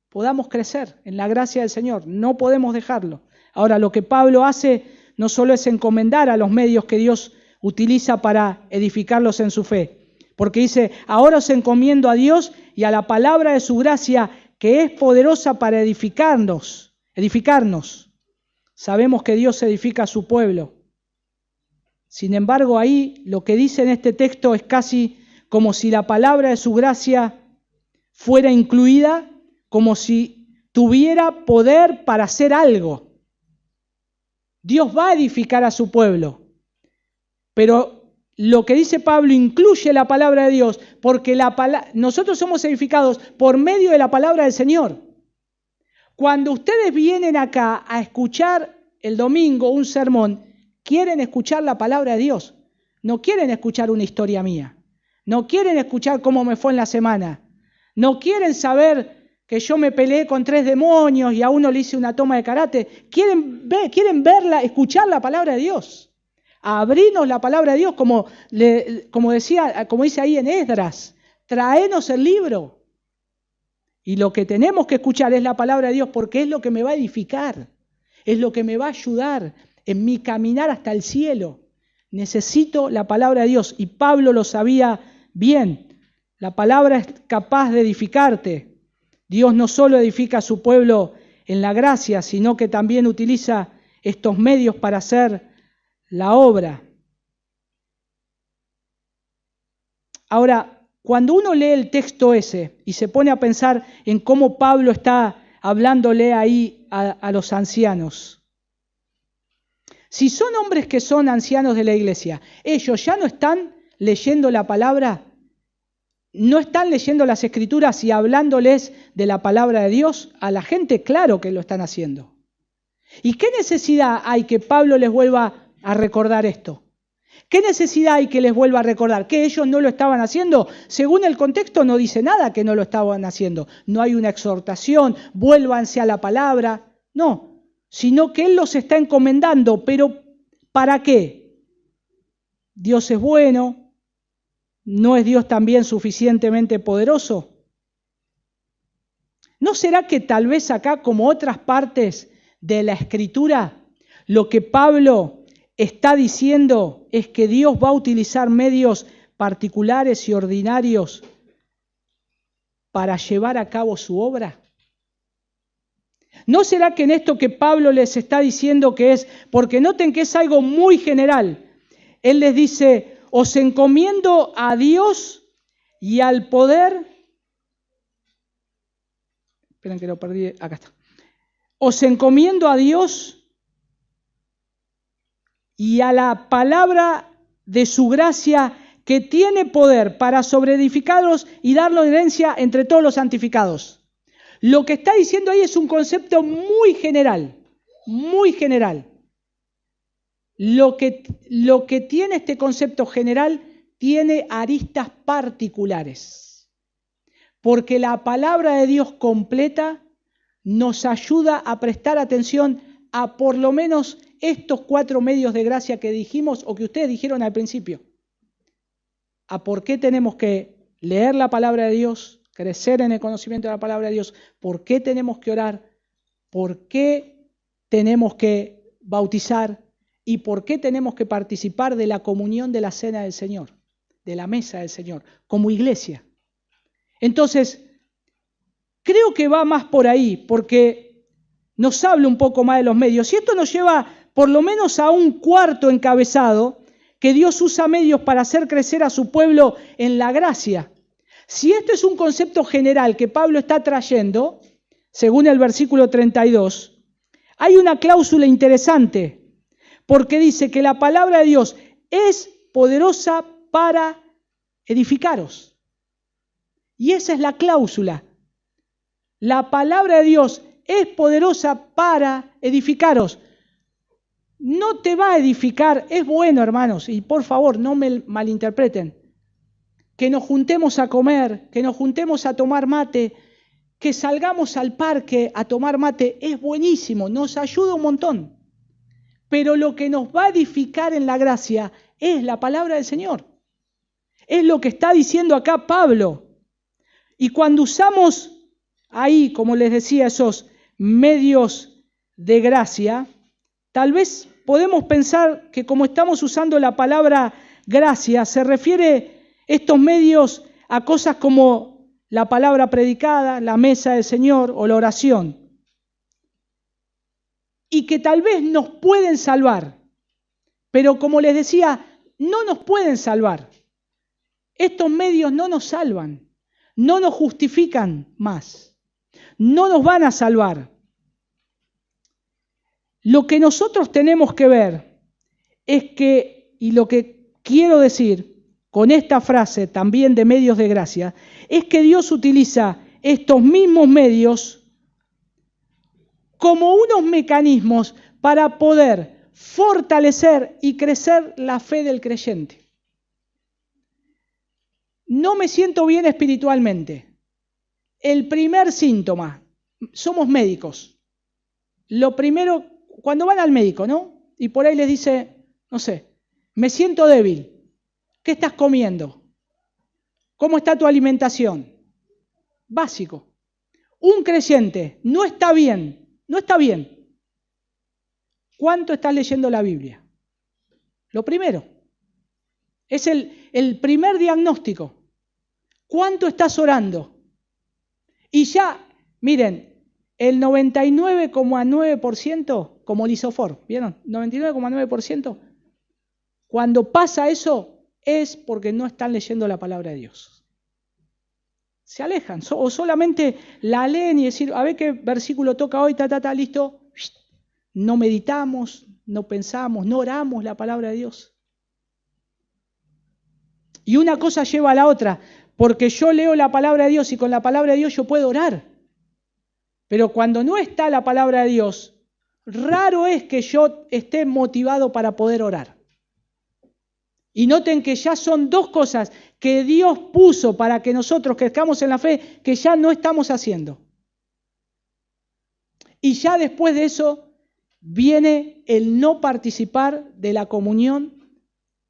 S1: podamos crecer en la gracia del Señor. No podemos dejarlo. Ahora, lo que Pablo hace no solo es encomendar a los medios que Dios utiliza para edificarlos en su fe, porque dice, ahora os encomiendo a Dios y a la palabra de su gracia, que es poderosa para edificarnos. Sabemos que Dios edifica a su pueblo. Sin embargo, ahí lo que dice en este texto es casi como si la palabra de su gracia fuera incluida, como si tuviera poder para hacer algo. Dios va a edificar a su pueblo, pero lo que dice Pablo incluye la palabra de Dios, porque nosotros somos edificados por medio de la palabra del Señor. Cuando ustedes vienen acá a escuchar el domingo un sermón, quieren escuchar la palabra de Dios, No quieren escuchar una historia mía. No quieren escuchar cómo me fue en la semana. No quieren saber que yo me peleé con 3 demonios y a uno le hice una toma de karate. Quieren verla, escuchar la palabra de Dios. Abrirnos la palabra de Dios, como dice ahí en Esdras. Traenos el libro. Y lo que tenemos que escuchar es la palabra de Dios, porque es lo que me va a edificar. Es lo que me va a ayudar en mi caminar hasta el cielo. Necesito la palabra de Dios. Y Pablo lo sabía bien. La palabra es capaz de edificarte. Dios no solo edifica a su pueblo en la gracia, sino que también utiliza estos medios para hacer la obra. Ahora, cuando uno lee el texto ese y se pone a pensar en cómo Pablo está hablándole ahí a los ancianos, si son hombres que son ancianos de la iglesia, ellos ya no están leyendo la palabra, no están leyendo las escrituras y hablándoles de la palabra de Dios, a la gente claro que lo están haciendo. ¿Y qué necesidad hay que Pablo les vuelva a recordar esto? ¿Qué necesidad hay que les vuelva a recordar? ¿Que ellos no lo estaban haciendo? Según el contexto no dice nada que no lo estaban haciendo. No hay una exhortación, vuélvanse a la palabra. No, sino que Él los está encomendando. ¿Pero para qué? Dios es bueno. ¿No es Dios también suficientemente poderoso? ¿No será que tal vez acá, como otras partes de la Escritura, lo que Pablo está diciendo es que Dios va a utilizar medios particulares y ordinarios para llevar a cabo su obra? ¿No será que en esto que Pablo les está diciendo que es, porque noten que es algo muy general, él les dice, os encomiendo a Dios y al poder, esperen que lo perdí, acá está, os encomiendo a Dios y a la palabra de su gracia que tiene poder para sobreedificaros y darlo herencia entre todos los santificados. Lo que está diciendo ahí es un concepto muy general, muy general. Lo que tiene este concepto general tiene aristas particulares, porque la palabra de Dios completa nos ayuda a prestar atención a por lo menos estos 4 medios de gracia que dijimos o que ustedes dijeron al principio. A por qué tenemos que leer la palabra de Dios, crecer en el conocimiento de la palabra de Dios, por qué tenemos que orar, por qué tenemos que bautizar y por qué tenemos que participar de la comunión de la cena del Señor, de la mesa del Señor, como iglesia. Entonces, creo que va más por ahí, porque nos habla un poco más de los medios. Y esto nos lleva por lo menos a un cuarto encabezado, que Dios usa medios para hacer crecer a su pueblo en la gracia. Si este es un concepto general que Pablo está trayendo, según el versículo 32, hay una cláusula interesante, porque dice que la palabra de Dios es poderosa para edificaros. Y esa es la cláusula. La palabra de Dios es poderosa para edificaros. No te va a edificar, es bueno, hermanos, y por favor no me malinterpreten, que nos juntemos a comer, que nos juntemos a tomar mate, que salgamos al parque a tomar mate, es buenísimo, nos ayuda un montón. Pero lo que nos va a edificar en la gracia es la palabra del Señor. Es lo que está diciendo acá Pablo. Y cuando usamos ahí, como les decía, esos medios de gracia, tal vez podemos pensar que como estamos usando la palabra gracia, se refiere estos medios a cosas como la palabra predicada, la mesa del Señor o la oración. Y que tal vez nos pueden salvar, pero como les decía, no nos pueden salvar. Estos medios no nos salvan, no nos justifican más, no nos van a salvar. Lo que nosotros tenemos que ver es que, y lo que quiero decir con esta frase también de medios de gracia, es que Dios utiliza estos mismos medios como unos mecanismos para poder fortalecer y crecer la fe del creyente. no me siento bien espiritualmente. El primer síntoma, somos médicos. Lo primero, cuando van al médico, ¿no? Y por ahí les dice, no sé, me siento débil. ¿Qué estás comiendo? ¿Cómo está tu alimentación? Básico. Un creyente no está bien, no está bien. ¿Cuánto estás leyendo la Biblia? Lo primero. Es el primer diagnóstico. ¿Cuánto estás orando? Y ya, miren, el 99,9%, como Lisofor, ¿vieron? 99,9%, cuando pasa eso es porque no están leyendo la palabra de Dios. Se alejan, o solamente la leen y decir, a ver qué versículo toca hoy, listo. No meditamos, no pensamos, no oramos la palabra de Dios. Y una cosa lleva a la otra, porque yo leo la palabra de Dios y con la palabra de Dios yo puedo orar. Pero cuando no está la palabra de Dios, raro es que yo esté motivado para poder orar. Y noten que ya son dos cosas que Dios puso para que nosotros crezcamos en la fe, que ya no estamos haciendo. Y ya después de eso viene el no participar de la comunión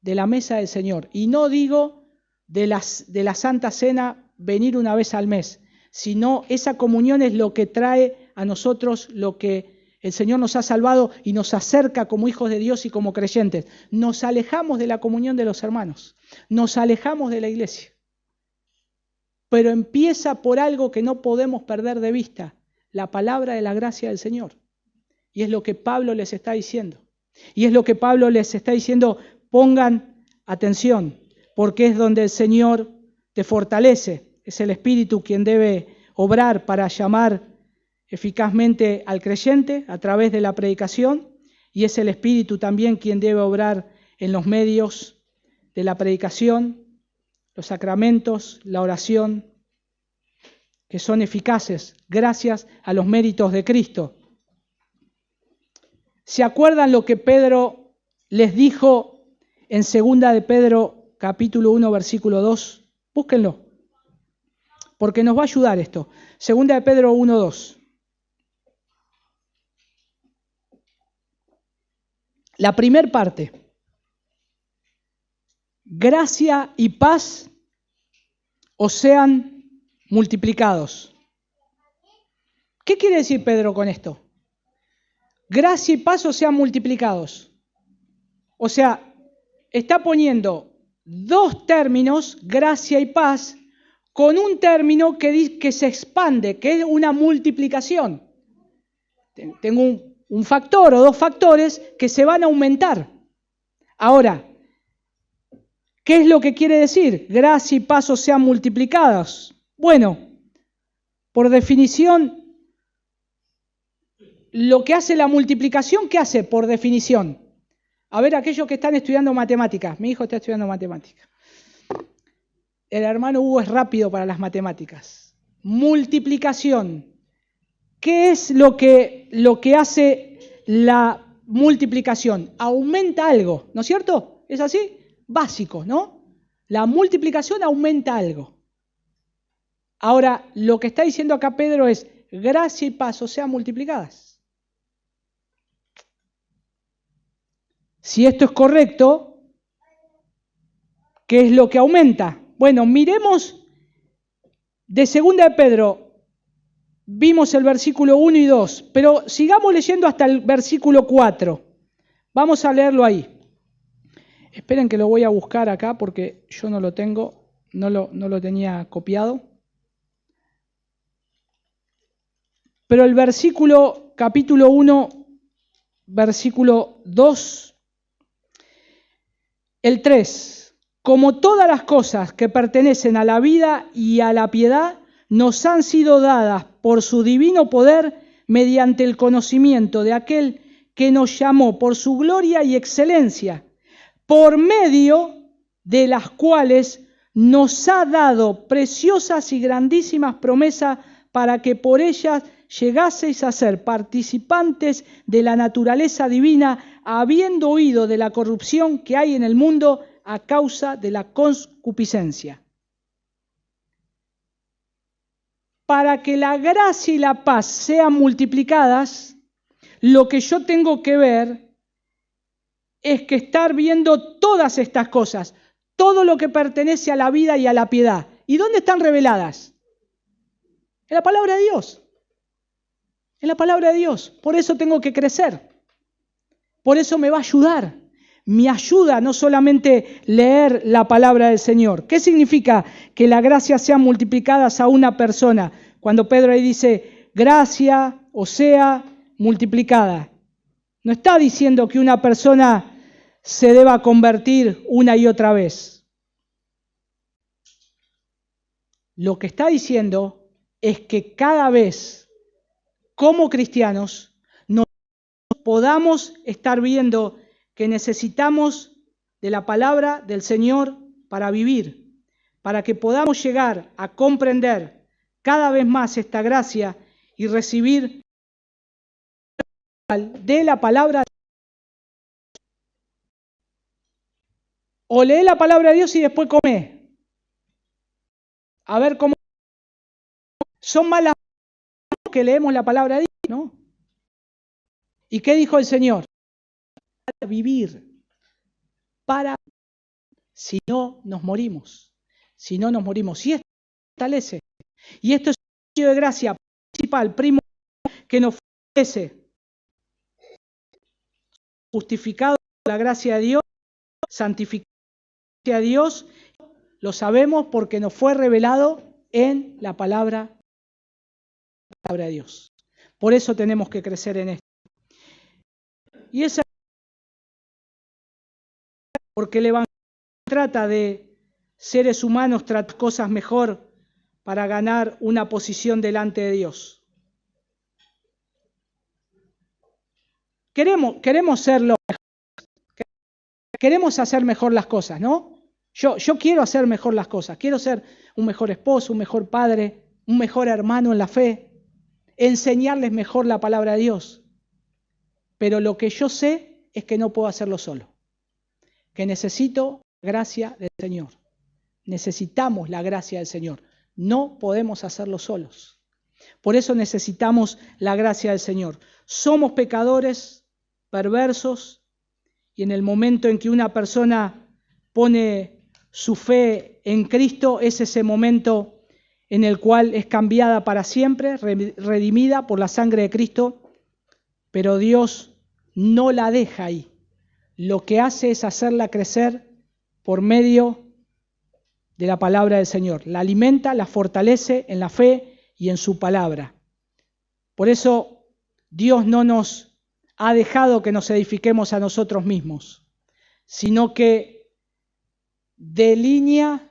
S1: de la mesa del Señor. Y no digo de la Santa Cena venir una vez al mes, sino esa comunión es lo que trae a nosotros lo que el Señor nos ha salvado y nos acerca como hijos de Dios y como creyentes. Nos alejamos de la comunión de los hermanos, nos alejamos de la iglesia. Pero empieza por algo que no podemos perder de vista, la palabra de la gracia del Señor. Y es lo que Pablo les está diciendo. Y es lo que Pablo les está diciendo, pongan atención, porque es donde el Señor te fortalece. Es el Espíritu quien debe obrar para llamar eficazmente al creyente a través de la predicación, y es el Espíritu también quien debe obrar en los medios de la predicación, los sacramentos, la oración, que son eficaces gracias a los méritos de Cristo. ¿Se acuerdan lo que Pedro les dijo en 2 de Pedro capítulo 1 versículo 2? Búsquenlo, porque nos va a ayudar esto. 2 de Pedro 1, 2. La primera parte. Gracia y paz os sean multiplicados. ¿Qué quiere decir Pedro con esto? Gracia y paz os sean multiplicados. O sea, está poniendo dos términos, gracia y paz, con un término que se expande, que es una multiplicación. Tengo un factor o dos factores que se van a aumentar. Ahora, ¿qué es lo que quiere decir? Gracia y paz os sean multiplicadas. Bueno, por definición, lo que hace la multiplicación, ¿qué hace por definición? A ver, aquellos que están estudiando matemáticas. Mi hijo está estudiando matemáticas. El hermano Hugo es rápido para las matemáticas. Multiplicación. ¿Qué es lo que hace la multiplicación? Aumenta algo, ¿no es cierto? ¿Es así? Básico, ¿no? La multiplicación aumenta algo. Ahora, lo que está diciendo acá Pedro es, gracia y paz os sean multiplicadas. Si esto es correcto, ¿qué es lo que aumenta? Bueno, miremos de 2 de Pedro. Vimos el versículo 1 y 2, pero sigamos leyendo hasta el versículo 4. Vamos a leerlo ahí. Esperen que lo voy a buscar acá porque yo no lo tengo, no lo tenía copiado. Pero el versículo, capítulo 1, versículo 2, el 3. Como todas las cosas que pertenecen a la vida y a la piedad, nos han sido dadas por su divino poder mediante el conocimiento de aquel que nos llamó por su gloria y excelencia, por medio de las cuales nos ha dado preciosas y grandísimas promesas para que por ellas llegaseis a ser participantes de la naturaleza divina, habiendo huido de la corrupción que hay en el mundo a causa de la concupiscencia. para que la gracia y la paz sean multiplicadas, lo que yo tengo que ver es que estar viendo todas estas cosas, todo lo que pertenece a la vida y a la piedad. ¿Y dónde están reveladas? En la palabra de Dios. En la palabra de Dios. Por eso tengo que crecer. Por eso me va a ayudar. Me ayuda no solamente leer la palabra del Señor. ¿Qué significa que la gracia sea multiplicada a una persona? Cuando Pedro ahí dice gracia o sea multiplicada. No está diciendo que una persona se deba convertir una y otra vez. Lo que está diciendo es que cada vez, como cristianos, nos podamos estar viendo que necesitamos de la palabra del Señor para vivir, para que podamos llegar a comprender cada vez más esta gracia y recibir de la palabra. O lee la palabra de Dios y después come. A ver cómo. Son más las que leemos la palabra de Dios, ¿no? ¿Y qué dijo el Señor? Para vivir. Si no nos morimos. Si no nos morimos. Y esto nos fortalece. Y esto es un sitio de gracia principal, primo, que nos fortalece. Justificado por la gracia de Dios, santificado por la gracia de Dios, lo sabemos porque nos fue revelado en la palabra de Dios. Por eso tenemos que crecer en esto. Y esa porque el Evangelio trata de seres humanos tratar cosas mejor para ganar una posición delante de Dios. Queremos ser los mejores. Queremos hacer mejor las cosas, ¿no? Yo quiero hacer mejor las cosas. Quiero ser un mejor esposo, un mejor padre, un mejor hermano en la fe. Enseñarles mejor la palabra de Dios. Pero lo que yo sé es que no puedo hacerlo solo. Que necesito gracia del Señor. Necesitamos la gracia del Señor. No podemos hacerlo solos. Por eso necesitamos la gracia del Señor. Somos pecadores, perversos, y en el momento en que una persona pone su fe en Cristo, es ese momento en el cual es cambiada para siempre, redimida por la sangre de Cristo, pero Dios no la deja ahí. Lo que hace es hacerla crecer por medio de la palabra del Señor. La alimenta, la fortalece en la fe y en su palabra. Por eso Dios no nos ha dejado que nos edifiquemos a nosotros mismos, sino que delinea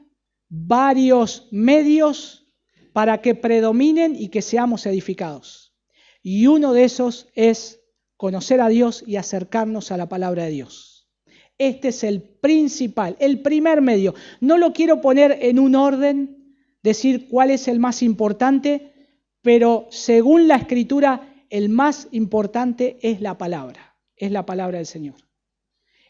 S1: varios medios para que predominen y que seamos edificados. Y uno de esos es conocer a Dios y acercarnos a la palabra de Dios. Este es el principal, el primer medio. No lo quiero poner en un orden, decir cuál es el más importante, pero según la Escritura, el más importante es la palabra del Señor.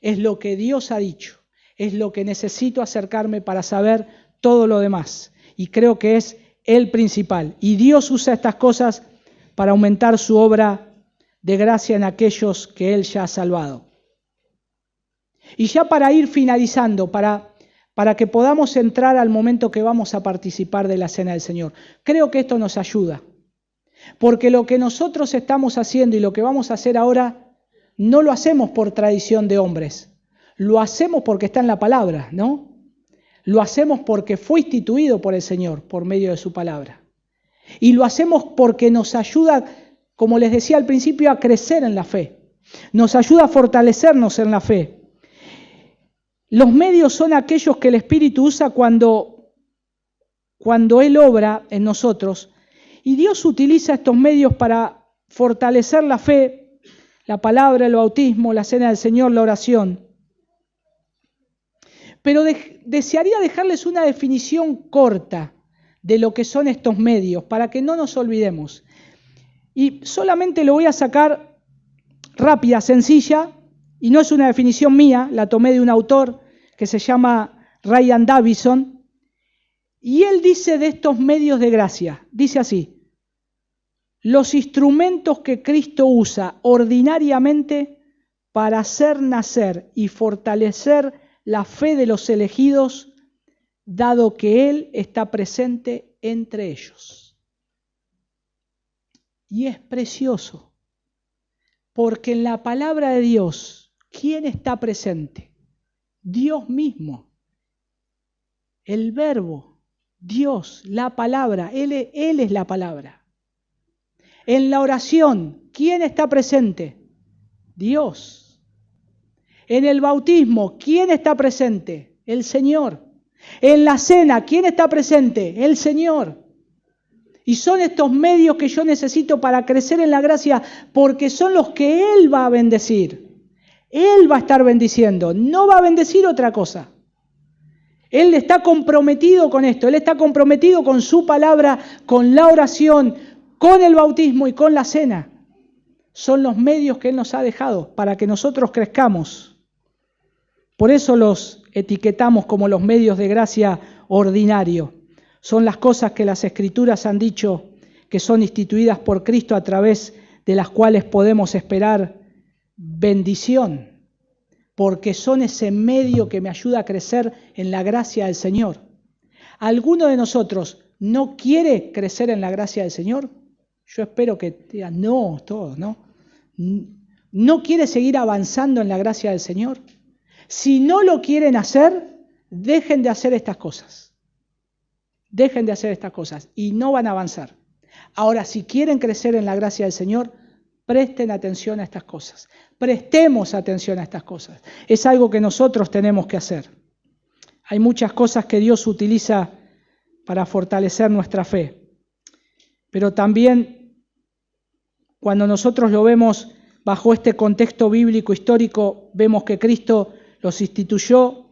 S1: Es lo que Dios ha dicho, es lo que necesito acercarme para saber todo lo demás. Y creo que es el principal. Y Dios usa estas cosas para aumentar su obra de gracia en aquellos que Él ya ha salvado. Y ya para ir finalizando, para que podamos entrar al momento que vamos a participar de la Cena del Señor, creo que esto nos ayuda. Porque lo que nosotros estamos haciendo y lo que vamos a hacer ahora, no lo hacemos por tradición de hombres. Lo hacemos porque está en la palabra, ¿no? Lo hacemos porque fue instituido por el Señor, por medio de su palabra. Y lo hacemos porque nos ayuda, como les decía al principio, a crecer en la fe. Nos ayuda a fortalecernos en la fe. Los medios son aquellos que el Espíritu usa cuando Él obra en nosotros. Y Dios utiliza estos medios para fortalecer la fe, la palabra, el bautismo, la cena del Señor, la oración. Pero desearía dejarles una definición corta de lo que son estos medios, para que no nos olvidemos. Y solamente lo voy a sacar rápida, sencilla, y no es una definición mía, la tomé de un autor que se llama Ryan Davison, Y él dice de estos medios de gracia, dice así: los instrumentos que Cristo usa ordinariamente para hacer nacer y fortalecer la fe de los elegidos, dado que Él está presente entre ellos. Y es precioso, porque en la palabra de Dios, ¿quién está presente? Dios mismo, el Verbo, Dios, la palabra, Él es la palabra. En la oración, ¿quién está presente? Dios. En el bautismo, ¿quién está presente? El Señor. En la cena, ¿quién está presente? El Señor. Y son estos medios que yo necesito para crecer en la gracia, porque son los que Él va a bendecir. Él va a estar bendiciendo, no va a bendecir otra cosa. Él está comprometido con esto, Él está comprometido con su palabra, con la oración, con el bautismo y con la cena. Son los medios que Él nos ha dejado para que nosotros crezcamos. Por eso los etiquetamos como los medios de gracia ordinario. Son las cosas que las Escrituras han dicho que son instituidas por Cristo, a través de las cuales podemos esperar bendición, porque son ese medio que me ayuda a crecer en la gracia del Señor. ¿Alguno de nosotros no quiere crecer en la gracia del Señor? Yo espero que digan no, todos, ¿no? ¿No quiere seguir avanzando en la gracia del Señor? Si no lo quieren hacer, dejen de hacer estas cosas. Dejen de hacer estas cosas y no van a avanzar. Ahora, si quieren crecer en la gracia del Señor, presten atención a estas cosas. Prestemos atención a estas cosas. Es algo que nosotros tenemos que hacer. Hay muchas cosas que Dios utiliza para fortalecer nuestra fe. Pero también, cuando nosotros lo vemos bajo este contexto bíblico histórico, vemos que Cristo los instituyó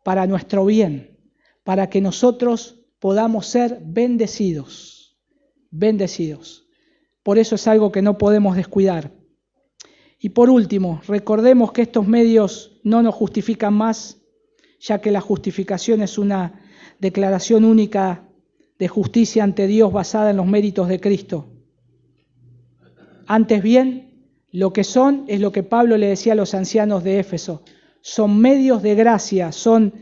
S1: para nuestro bien, para que nosotros podamos ser bendecidos. Bendecidos. Por eso es algo que no podemos descuidar. Y por último, recordemos que estos medios no nos justifican más, ya que la justificación es una declaración única de justicia ante Dios basada en los méritos de Cristo. Antes bien, lo que son es lo que Pablo le decía a los ancianos de Éfeso. Son medios de gracia, son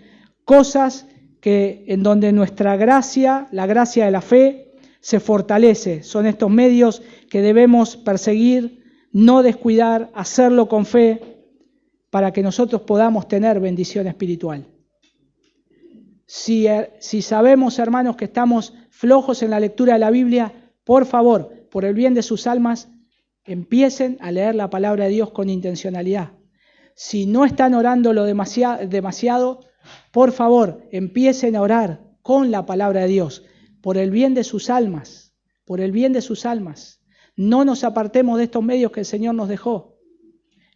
S1: cosas que en donde nuestra gracia, la gracia de la fe, se fortalece. Son estos medios que debemos perseguir, no descuidar, hacerlo con fe, para que nosotros podamos tener bendición espiritual. Si sabemos, hermanos, que estamos flojos en la lectura de la Biblia, por favor, por el bien de sus almas, empiecen a leer la palabra de Dios con intencionalidad. Si no están orándolo demasiado, por favor, empiecen a orar con la palabra de Dios, por el bien de sus almas, por el bien de sus almas. No nos apartemos de estos medios que el Señor nos dejó.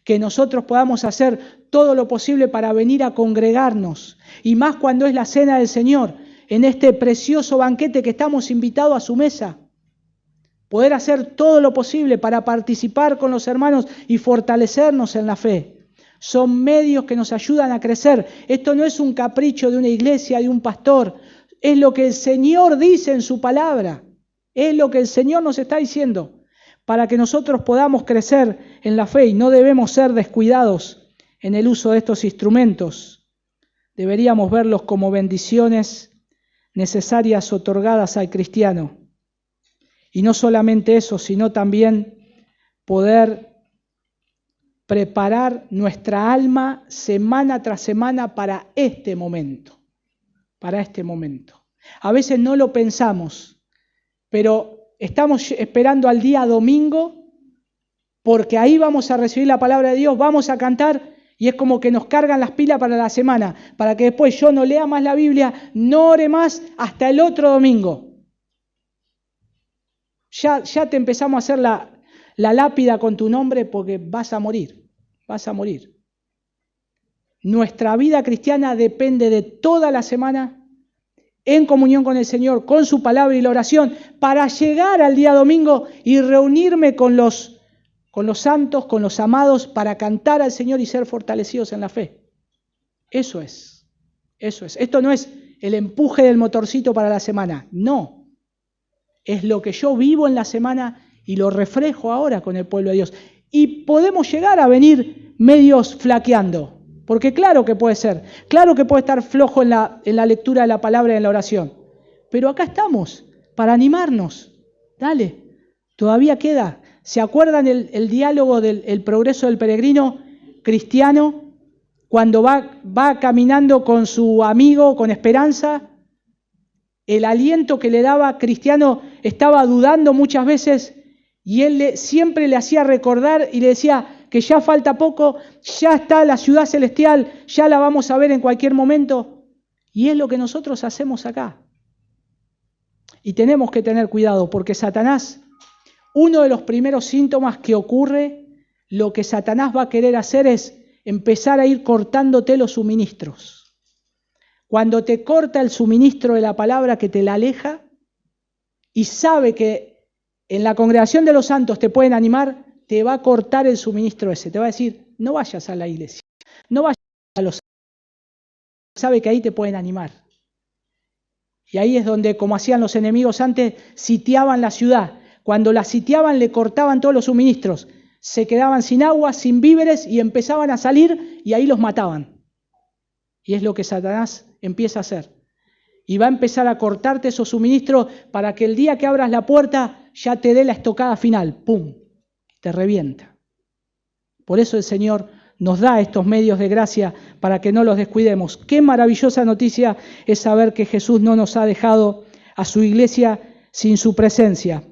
S1: Que nosotros podamos hacer todo lo posible para venir a congregarnos, y más cuando es la cena del Señor, en este precioso banquete que estamos invitados a su mesa. Poder hacer todo lo posible para participar con los hermanos y fortalecernos en la fe. Son medios que nos ayudan a crecer. Esto no es un capricho de una iglesia, de un pastor. Es lo que el Señor dice en su palabra. Es lo que el Señor nos está diciendo. Para que nosotros podamos crecer en la fe, y no debemos ser descuidados en el uso de estos instrumentos. Deberíamos verlos como bendiciones necesarias otorgadas al cristiano. Y no solamente eso, sino también poder preparar nuestra alma semana tras semana para este momento. Para este momento. A veces no lo pensamos, pero estamos esperando al día domingo, porque ahí vamos a recibir la palabra de Dios, vamos a cantar, y es como que nos cargan las pilas para la semana, para que después yo no lea más la Biblia, no ore más hasta el otro domingo. Ya te empezamos a hacer la lápida con tu nombre, porque vas a morir, vas a morir. Nuestra vida cristiana depende de toda la semana en comunión con el Señor, con su palabra y la oración, para llegar al día domingo y reunirme con los santos, con los amados, para cantar al Señor y ser fortalecidos en la fe. Eso es. Esto no es el empuje del motorcito para la semana. No, es lo que yo vivo en la semana y lo reflejo ahora con el pueblo de Dios. Y podemos llegar a venir medios flaqueando, porque claro que puede ser, claro que puede estar flojo en la lectura de la palabra y en la oración, pero acá estamos para animarnos. Dale, todavía queda. ¿Se acuerdan el diálogo del progreso del peregrino cristiano cuando va caminando con su amigo, con esperanza? El aliento que le daba Cristiano estaba dudando muchas veces y él siempre le hacía recordar y le decía que ya falta poco, ya está la ciudad celestial, ya la vamos a ver en cualquier momento. Y es lo que nosotros hacemos acá. Y tenemos que tener cuidado porque Satanás, uno de los primeros síntomas que ocurre, lo que Satanás va a querer hacer es empezar a ir cortándote los suministros. Cuando te corta el suministro de la palabra, que te la aleja, y sabe que en la congregación de los santos te pueden animar, te va a cortar el suministro ese. Te va a decir, no vayas a la iglesia, no vayas a los santos. Sabe que ahí te pueden animar. Y ahí es donde, como hacían los enemigos antes, sitiaban la ciudad. Cuando la sitiaban, le cortaban todos los suministros. Se quedaban sin agua, sin víveres y empezaban a salir y ahí los mataban. Y es lo que Satanás empieza a hacer. Y va a empezar a cortarte esos suministros para que el día que abras la puerta ya te dé la estocada final. ¡Pum! Te revienta. Por eso el Señor nos da estos medios de gracia para que no los descuidemos. Qué maravillosa noticia es saber que Jesús no nos ha dejado a su iglesia sin su presencia.